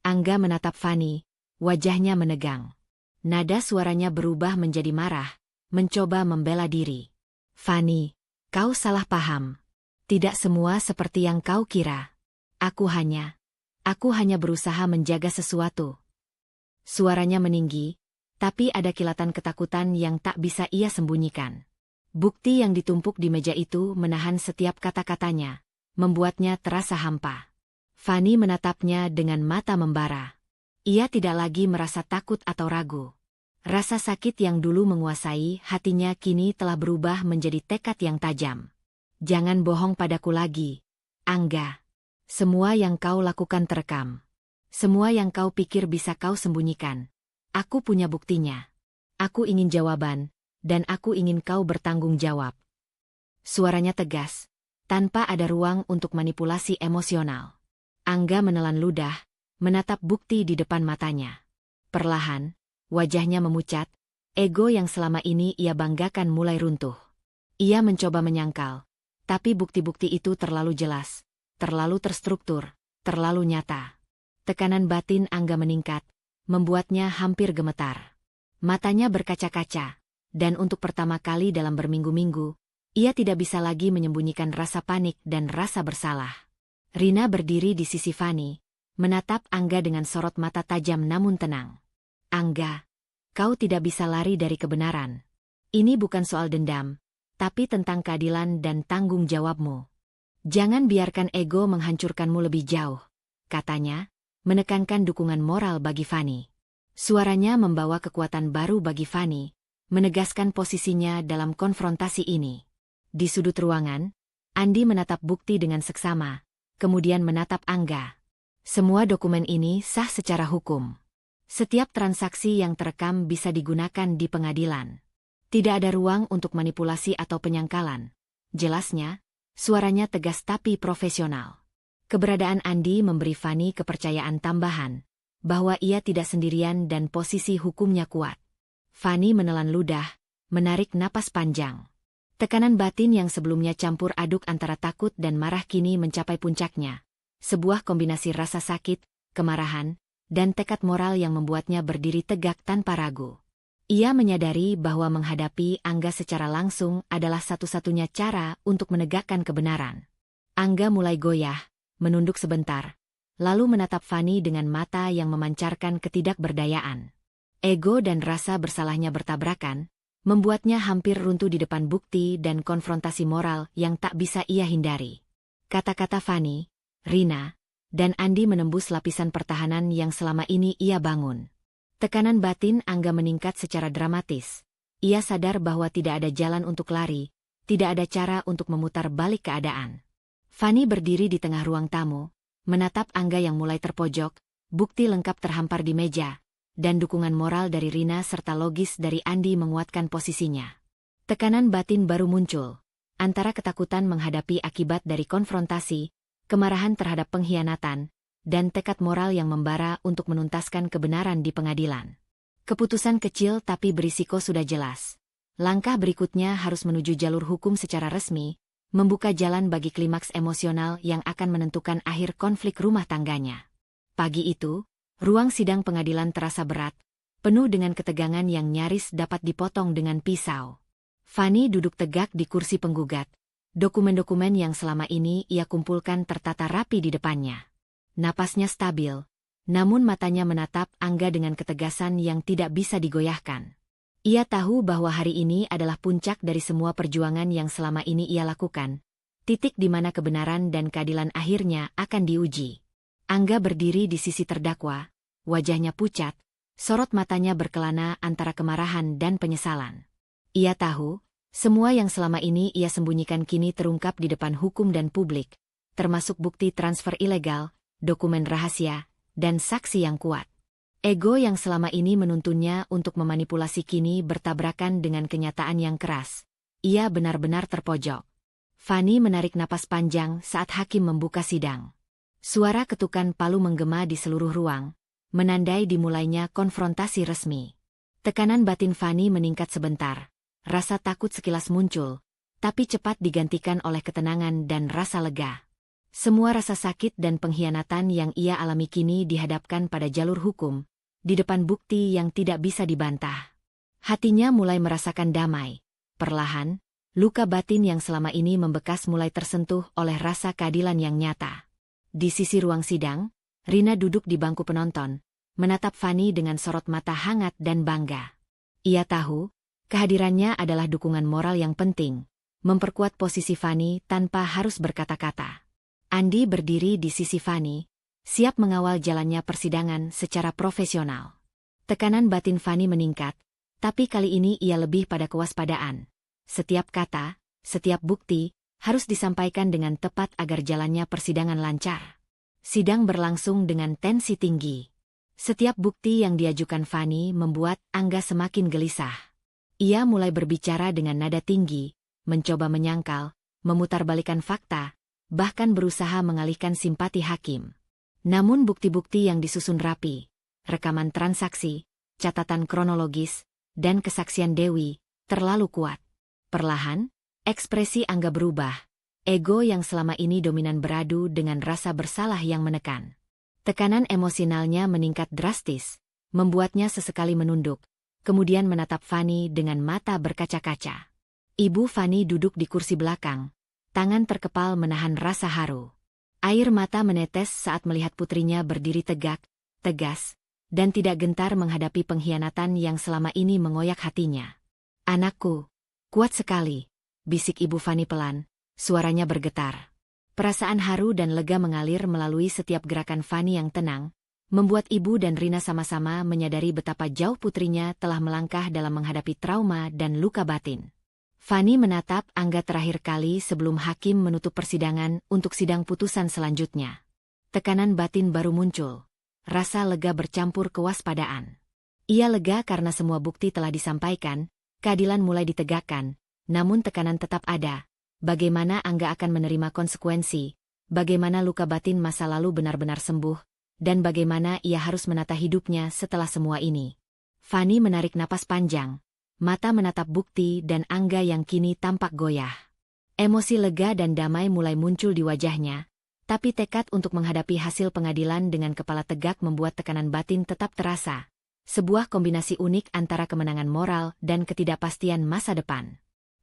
Angga menatap Fanny, wajahnya menegang. Nada suaranya berubah menjadi marah, mencoba membela diri. Fanny, kau salah paham. Tidak semua seperti yang kau kira. Aku hanya berusaha menjaga sesuatu. Suaranya meninggi, tapi ada kilatan ketakutan yang tak bisa ia sembunyikan. Bukti yang ditumpuk di meja itu menahan setiap kata-katanya, membuatnya terasa hampa. Fanny menatapnya dengan mata membara. Ia tidak lagi merasa takut atau ragu. Rasa sakit yang dulu menguasai hatinya kini telah berubah menjadi tekad yang tajam. Jangan bohong padaku lagi, Angga. Semua yang kau lakukan terekam. Semua yang kau pikir bisa kau sembunyikan. Aku punya buktinya. Aku ingin jawaban, dan aku ingin kau bertanggung jawab. Suaranya tegas, tanpa ada ruang untuk manipulasi emosional. Angga menelan ludah, menatap bukti di depan matanya. Perlahan, wajahnya memucat, ego yang selama ini ia banggakan mulai runtuh. Ia mencoba menyangkal, tapi bukti-bukti itu terlalu jelas, terlalu terstruktur, terlalu nyata. Tekanan batin Angga meningkat, membuatnya hampir gemetar. Matanya berkaca-kaca, dan untuk pertama kali dalam berminggu-minggu, ia tidak bisa lagi menyembunyikan rasa panik dan rasa bersalah. Rina berdiri di sisi Fanny, menatap Angga dengan sorot mata tajam namun tenang. Angga, kau tidak bisa lari dari kebenaran. Ini bukan soal dendam, tapi tentang keadilan dan tanggung jawabmu. Jangan biarkan ego menghancurkanmu lebih jauh, katanya, menekankan dukungan moral bagi Fanny. Suaranya membawa kekuatan baru bagi Fanny, menegaskan posisinya dalam konfrontasi ini. Di sudut ruangan, Andi menatap bukti dengan seksama, kemudian menatap Angga. Semua dokumen ini sah secara hukum. Setiap transaksi yang terekam bisa digunakan di pengadilan. Tidak ada ruang untuk manipulasi atau penyangkalan. Jelasnya, suaranya tegas tapi profesional. Keberadaan Andi memberi Fanny kepercayaan tambahan, bahwa ia tidak sendirian dan posisi hukumnya kuat. Fanny menelan ludah, menarik napas panjang. Tekanan batin yang sebelumnya campur aduk antara takut dan marah kini mencapai puncaknya. Sebuah kombinasi rasa sakit, kemarahan, dan tekad moral yang membuatnya berdiri tegak tanpa ragu. Ia menyadari bahwa menghadapi Angga secara langsung adalah satu-satunya cara untuk menegakkan kebenaran. Angga mulai goyah, menunduk sebentar, lalu menatap Fani dengan mata yang memancarkan ketidakberdayaan. Ego dan rasa bersalahnya bertabrakan, membuatnya hampir runtuh di depan bukti dan konfrontasi moral yang tak bisa ia hindari. Kata-kata Fani, Rina, dan Andi menembus lapisan pertahanan yang selama ini ia bangun. Tekanan batin Angga meningkat secara dramatis. Ia sadar bahwa tidak ada jalan untuk lari, tidak ada cara untuk memutar balik keadaan. Fani berdiri di tengah ruang tamu, menatap Angga yang mulai terpojok, bukti lengkap terhampar di meja, dan dukungan moral dari Rina serta logis dari Andi menguatkan posisinya. Tekanan batin baru muncul, antara ketakutan menghadapi akibat dari konfrontasi, kemarahan terhadap pengkhianatan, dan tekad moral yang membara untuk menuntaskan kebenaran di pengadilan. Keputusan kecil tapi berisiko sudah jelas. Langkah berikutnya harus menuju jalur hukum secara resmi, membuka jalan bagi klimaks emosional yang akan menentukan akhir konflik rumah tangganya. Pagi itu, ruang sidang pengadilan terasa berat, penuh dengan ketegangan yang nyaris dapat dipotong dengan pisau. Fani duduk tegak di kursi penggugat. Dokumen-dokumen yang selama ini ia kumpulkan tertata rapi di depannya. Napasnya stabil, namun matanya menatap Angga dengan ketegasan yang tidak bisa digoyahkan. Ia tahu bahwa hari ini adalah puncak dari semua perjuangan yang selama ini ia lakukan, titik di mana kebenaran dan keadilan akhirnya akan diuji. Angga berdiri di sisi terdakwa, wajahnya pucat, sorot matanya berkelana antara kemarahan dan penyesalan. Ia tahu, semua yang selama ini ia sembunyikan kini terungkap di depan hukum dan publik, termasuk bukti transfer ilegal, dokumen rahasia, dan saksi yang kuat. Ego yang selama ini menuntunnya untuk memanipulasi kini bertabrakan dengan kenyataan yang keras. Ia benar-benar terpojok. Fani menarik napas panjang saat hakim membuka sidang. Suara ketukan palu menggema di seluruh ruang, menandai dimulainya konfrontasi resmi. Tekanan batin Fani meningkat sebentar, rasa takut sekilas muncul, tapi cepat digantikan oleh ketenangan dan rasa lega. Semua rasa sakit dan pengkhianatan yang ia alami kini dihadapkan pada jalur hukum, di depan bukti yang tidak bisa dibantah. Hatinya mulai merasakan damai. Perlahan, luka batin yang selama ini membekas mulai tersentuh oleh rasa keadilan yang nyata. Di sisi ruang sidang, Rina duduk di bangku penonton, menatap Fani dengan sorot mata hangat dan bangga. Ia tahu, kehadirannya adalah dukungan moral yang penting, memperkuat posisi Fani tanpa harus berkata-kata. Andi berdiri di sisi Fani, siap mengawal jalannya persidangan secara profesional. Tekanan batin Fani meningkat, tapi kali ini ia lebih pada kewaspadaan. Setiap kata, setiap bukti, harus disampaikan dengan tepat agar jalannya persidangan lancar. Sidang berlangsung dengan tensi tinggi. Setiap bukti yang diajukan Fani membuat Angga semakin gelisah. Ia mulai berbicara dengan nada tinggi, mencoba menyangkal, memutarbalikkan fakta, bahkan berusaha mengalihkan simpati hakim. Namun bukti-bukti yang disusun rapi, rekaman transaksi, catatan kronologis, dan kesaksian Dewi, terlalu kuat. Perlahan, ekspresi Angga berubah, ego yang selama ini dominan beradu dengan rasa bersalah yang menekan. Tekanan emosionalnya meningkat drastis, membuatnya sesekali menunduk, kemudian menatap Fani dengan mata berkaca-kaca. Ibu Fani duduk di kursi belakang, tangan terkepal menahan rasa haru. Air mata menetes saat melihat putrinya berdiri tegak, tegas, dan tidak gentar menghadapi pengkhianatan yang selama ini mengoyak hatinya. "Anakku, kuat sekali," bisik Ibu Fani pelan, suaranya bergetar. Perasaan haru dan lega mengalir melalui setiap gerakan Fani yang tenang, membuat Ibu dan Rina sama-sama menyadari betapa jauh putrinya telah melangkah dalam menghadapi trauma dan luka batin. Fani menatap Angga terakhir kali sebelum hakim menutup persidangan untuk sidang putusan selanjutnya. Tekanan batin baru muncul. Rasa lega bercampur kewaspadaan. Ia lega karena semua bukti telah disampaikan, keadilan mulai ditegakkan, namun tekanan tetap ada. Bagaimana Angga akan menerima konsekuensi, bagaimana luka batin masa lalu benar-benar sembuh, dan bagaimana ia harus menata hidupnya setelah semua ini. Fani menarik napas panjang. Mata menatap bukti dan Angga yang kini tampak goyah. Emosi lega dan damai mulai muncul di wajahnya, tapi tekad untuk menghadapi hasil pengadilan dengan kepala tegak membuat tekanan batin tetap terasa. Sebuah kombinasi unik antara kemenangan moral dan ketidakpastian masa depan.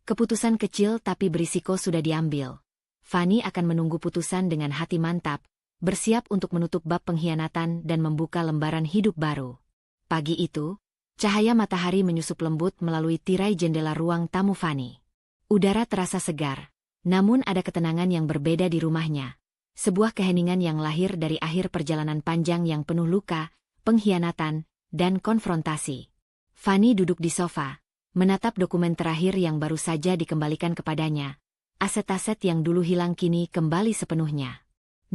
Keputusan kecil tapi berisiko sudah diambil. Fanny akan menunggu putusan dengan hati mantap, bersiap untuk menutup bab pengkhianatan dan membuka lembaran hidup baru. Pagi itu, cahaya matahari menyusup lembut melalui tirai jendela ruang tamu Fanny. Udara terasa segar, namun ada ketenangan yang berbeda di rumahnya. Sebuah keheningan yang lahir dari akhir perjalanan panjang yang penuh luka, pengkhianatan, dan konfrontasi. Fanny duduk di sofa, menatap dokumen terakhir yang baru saja dikembalikan kepadanya. Aset-aset yang dulu hilang kini kembali sepenuhnya.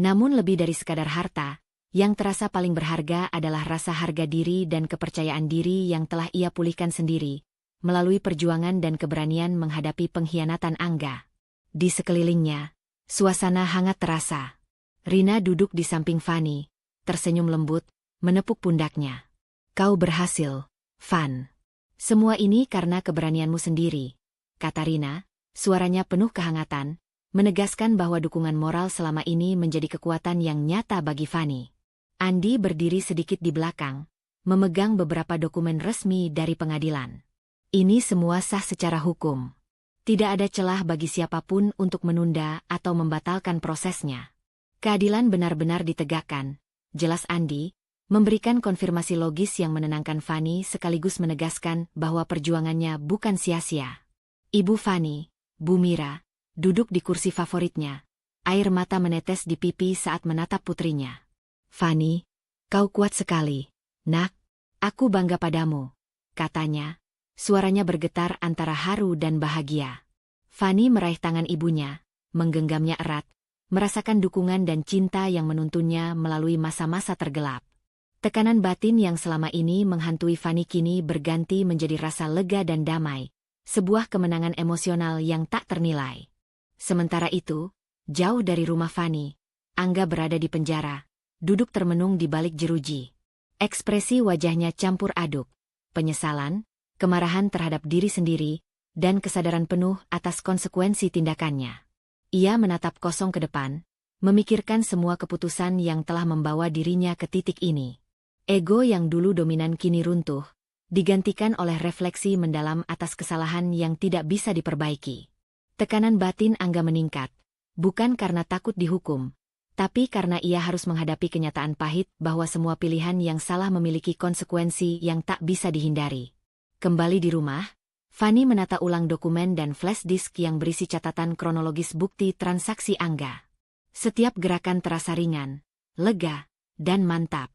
Namun lebih dari sekadar harta, yang terasa paling berharga adalah rasa harga diri dan kepercayaan diri yang telah ia pulihkan sendiri, melalui perjuangan dan keberanian menghadapi pengkhianatan Angga. Di sekelilingnya, suasana hangat terasa. Rina duduk di samping Fanny, tersenyum lembut, menepuk pundaknya. Kau berhasil, Van. Semua ini karena keberanianmu sendiri, kata Rina, suaranya penuh kehangatan, menegaskan bahwa dukungan moral selama ini menjadi kekuatan yang nyata bagi Fanny. Andi berdiri sedikit di belakang, memegang beberapa dokumen resmi dari pengadilan. Ini semua sah secara hukum. Tidak ada celah bagi siapapun untuk menunda atau membatalkan prosesnya. Keadilan benar-benar ditegakkan, jelas Andi, memberikan konfirmasi logis yang menenangkan Fanny sekaligus menegaskan bahwa perjuangannya bukan sia-sia. Ibu Fanny, Bu Mira, duduk di kursi favoritnya. Air mata menetes di pipi saat menatap putrinya. Fanny, kau kuat sekali. Nak, aku bangga padamu, katanya. Suaranya bergetar antara haru dan bahagia. Fanny meraih tangan ibunya, menggenggamnya erat, merasakan dukungan dan cinta yang menuntunnya melalui masa-masa tergelap. Tekanan batin yang selama ini menghantui Fanny kini berganti menjadi rasa lega dan damai, sebuah kemenangan emosional yang tak ternilai. Sementara itu, jauh dari rumah Fanny, Angga berada di penjara, duduk termenung di balik jeruji. Ekspresi wajahnya campur aduk, penyesalan, kemarahan terhadap diri sendiri, dan kesadaran penuh atas konsekuensi tindakannya. Ia menatap kosong ke depan, memikirkan semua keputusan yang telah membawa dirinya ke titik ini. Ego yang dulu dominan kini runtuh, digantikan oleh refleksi mendalam atas kesalahan yang tidak bisa diperbaiki. Tekanan batin Angga meningkat, bukan karena takut dihukum, tapi karena ia harus menghadapi kenyataan pahit bahwa semua pilihan yang salah memiliki konsekuensi yang tak bisa dihindari. Kembali di rumah, Fanny menata ulang dokumen dan flash disk yang berisi catatan kronologis bukti transaksi Angga. Setiap gerakan terasa ringan, lega, dan mantap.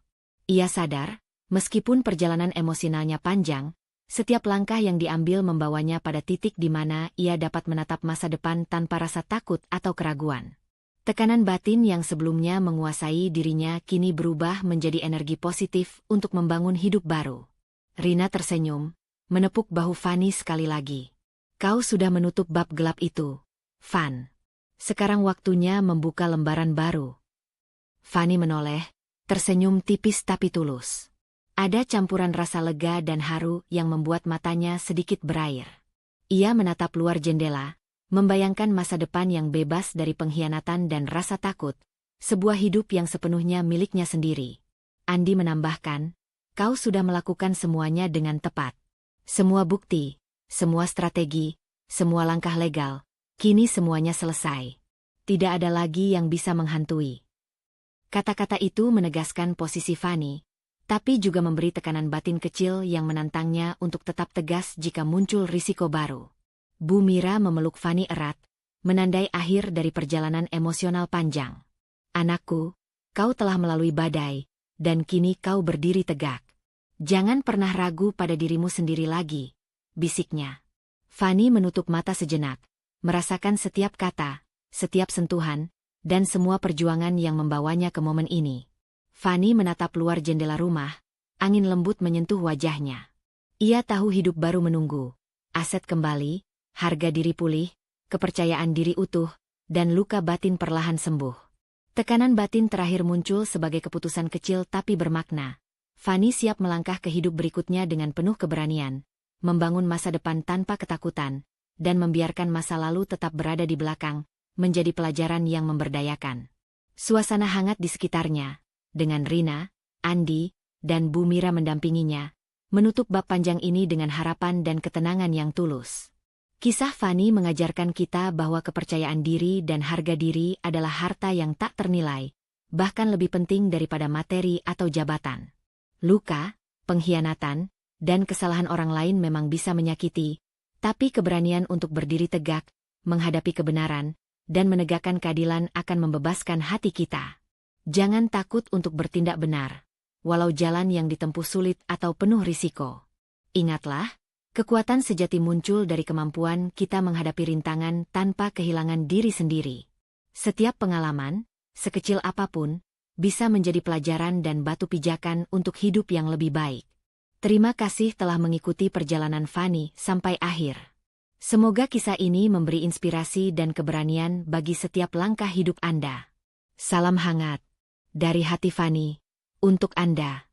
Ia sadar, meskipun perjalanan emosionalnya panjang, setiap langkah yang diambil membawanya pada titik di mana ia dapat menatap masa depan tanpa rasa takut atau keraguan. Tekanan batin yang sebelumnya menguasai dirinya kini berubah menjadi energi positif untuk membangun hidup baru. Rina tersenyum, menepuk bahu Fanny sekali lagi. Kau sudah menutup bab gelap itu, Van. Sekarang waktunya membuka lembaran baru. Fanny menoleh, tersenyum tipis tapi tulus. Ada campuran rasa lega dan haru yang membuat matanya sedikit berair. Ia menatap luar jendela, membayangkan masa depan yang bebas dari pengkhianatan dan rasa takut, sebuah hidup yang sepenuhnya miliknya sendiri. Andi menambahkan, kau sudah melakukan semuanya dengan tepat. Semua bukti, semua strategi, semua langkah legal, kini semuanya selesai. Tidak ada lagi yang bisa menghantui. Kata-kata itu menegaskan posisi Fanny, tapi juga memberi tekanan batin kecil yang menantangnya untuk tetap tegas jika muncul risiko baru. Bu Mira memeluk Fanny erat, menandai akhir dari perjalanan emosional panjang. Anakku, kau telah melalui badai, dan kini kau berdiri tegak. Jangan pernah ragu pada dirimu sendiri lagi, bisiknya. Fanny menutup mata sejenak, merasakan setiap kata, setiap sentuhan, dan semua perjuangan yang membawanya ke momen ini. Fanny menatap luar jendela rumah, angin lembut menyentuh wajahnya. Ia tahu hidup baru menunggu, aset kembali, harga diri pulih, kepercayaan diri utuh, dan luka batin perlahan sembuh. Tekanan batin terakhir muncul sebagai keputusan kecil tapi bermakna. Fanny siap melangkah ke hidup berikutnya dengan penuh keberanian, membangun masa depan tanpa ketakutan, dan membiarkan masa lalu tetap berada di belakang, menjadi pelajaran yang memberdayakan. Suasana hangat di sekitarnya, dengan Rina, Andi, dan Bu Mira mendampinginya, menutup bab panjang ini dengan harapan dan ketenangan yang tulus. Kisah Fani mengajarkan kita bahwa kepercayaan diri dan harga diri adalah harta yang tak ternilai, bahkan lebih penting daripada materi atau jabatan. Luka, pengkhianatan, dan kesalahan orang lain memang bisa menyakiti, tapi keberanian untuk berdiri tegak, menghadapi kebenaran, dan menegakkan keadilan akan membebaskan hati kita. Jangan takut untuk bertindak benar, walau jalan yang ditempuh sulit atau penuh risiko. Ingatlah, kekuatan sejati muncul dari kemampuan kita menghadapi rintangan tanpa kehilangan diri sendiri. Setiap pengalaman, sekecil apapun, bisa menjadi pelajaran dan batu pijakan untuk hidup yang lebih baik. Terima kasih telah mengikuti perjalanan Fani sampai akhir. Semoga kisah ini memberi inspirasi dan keberanian bagi setiap langkah hidup Anda. Salam hangat dari hati Fani untuk Anda.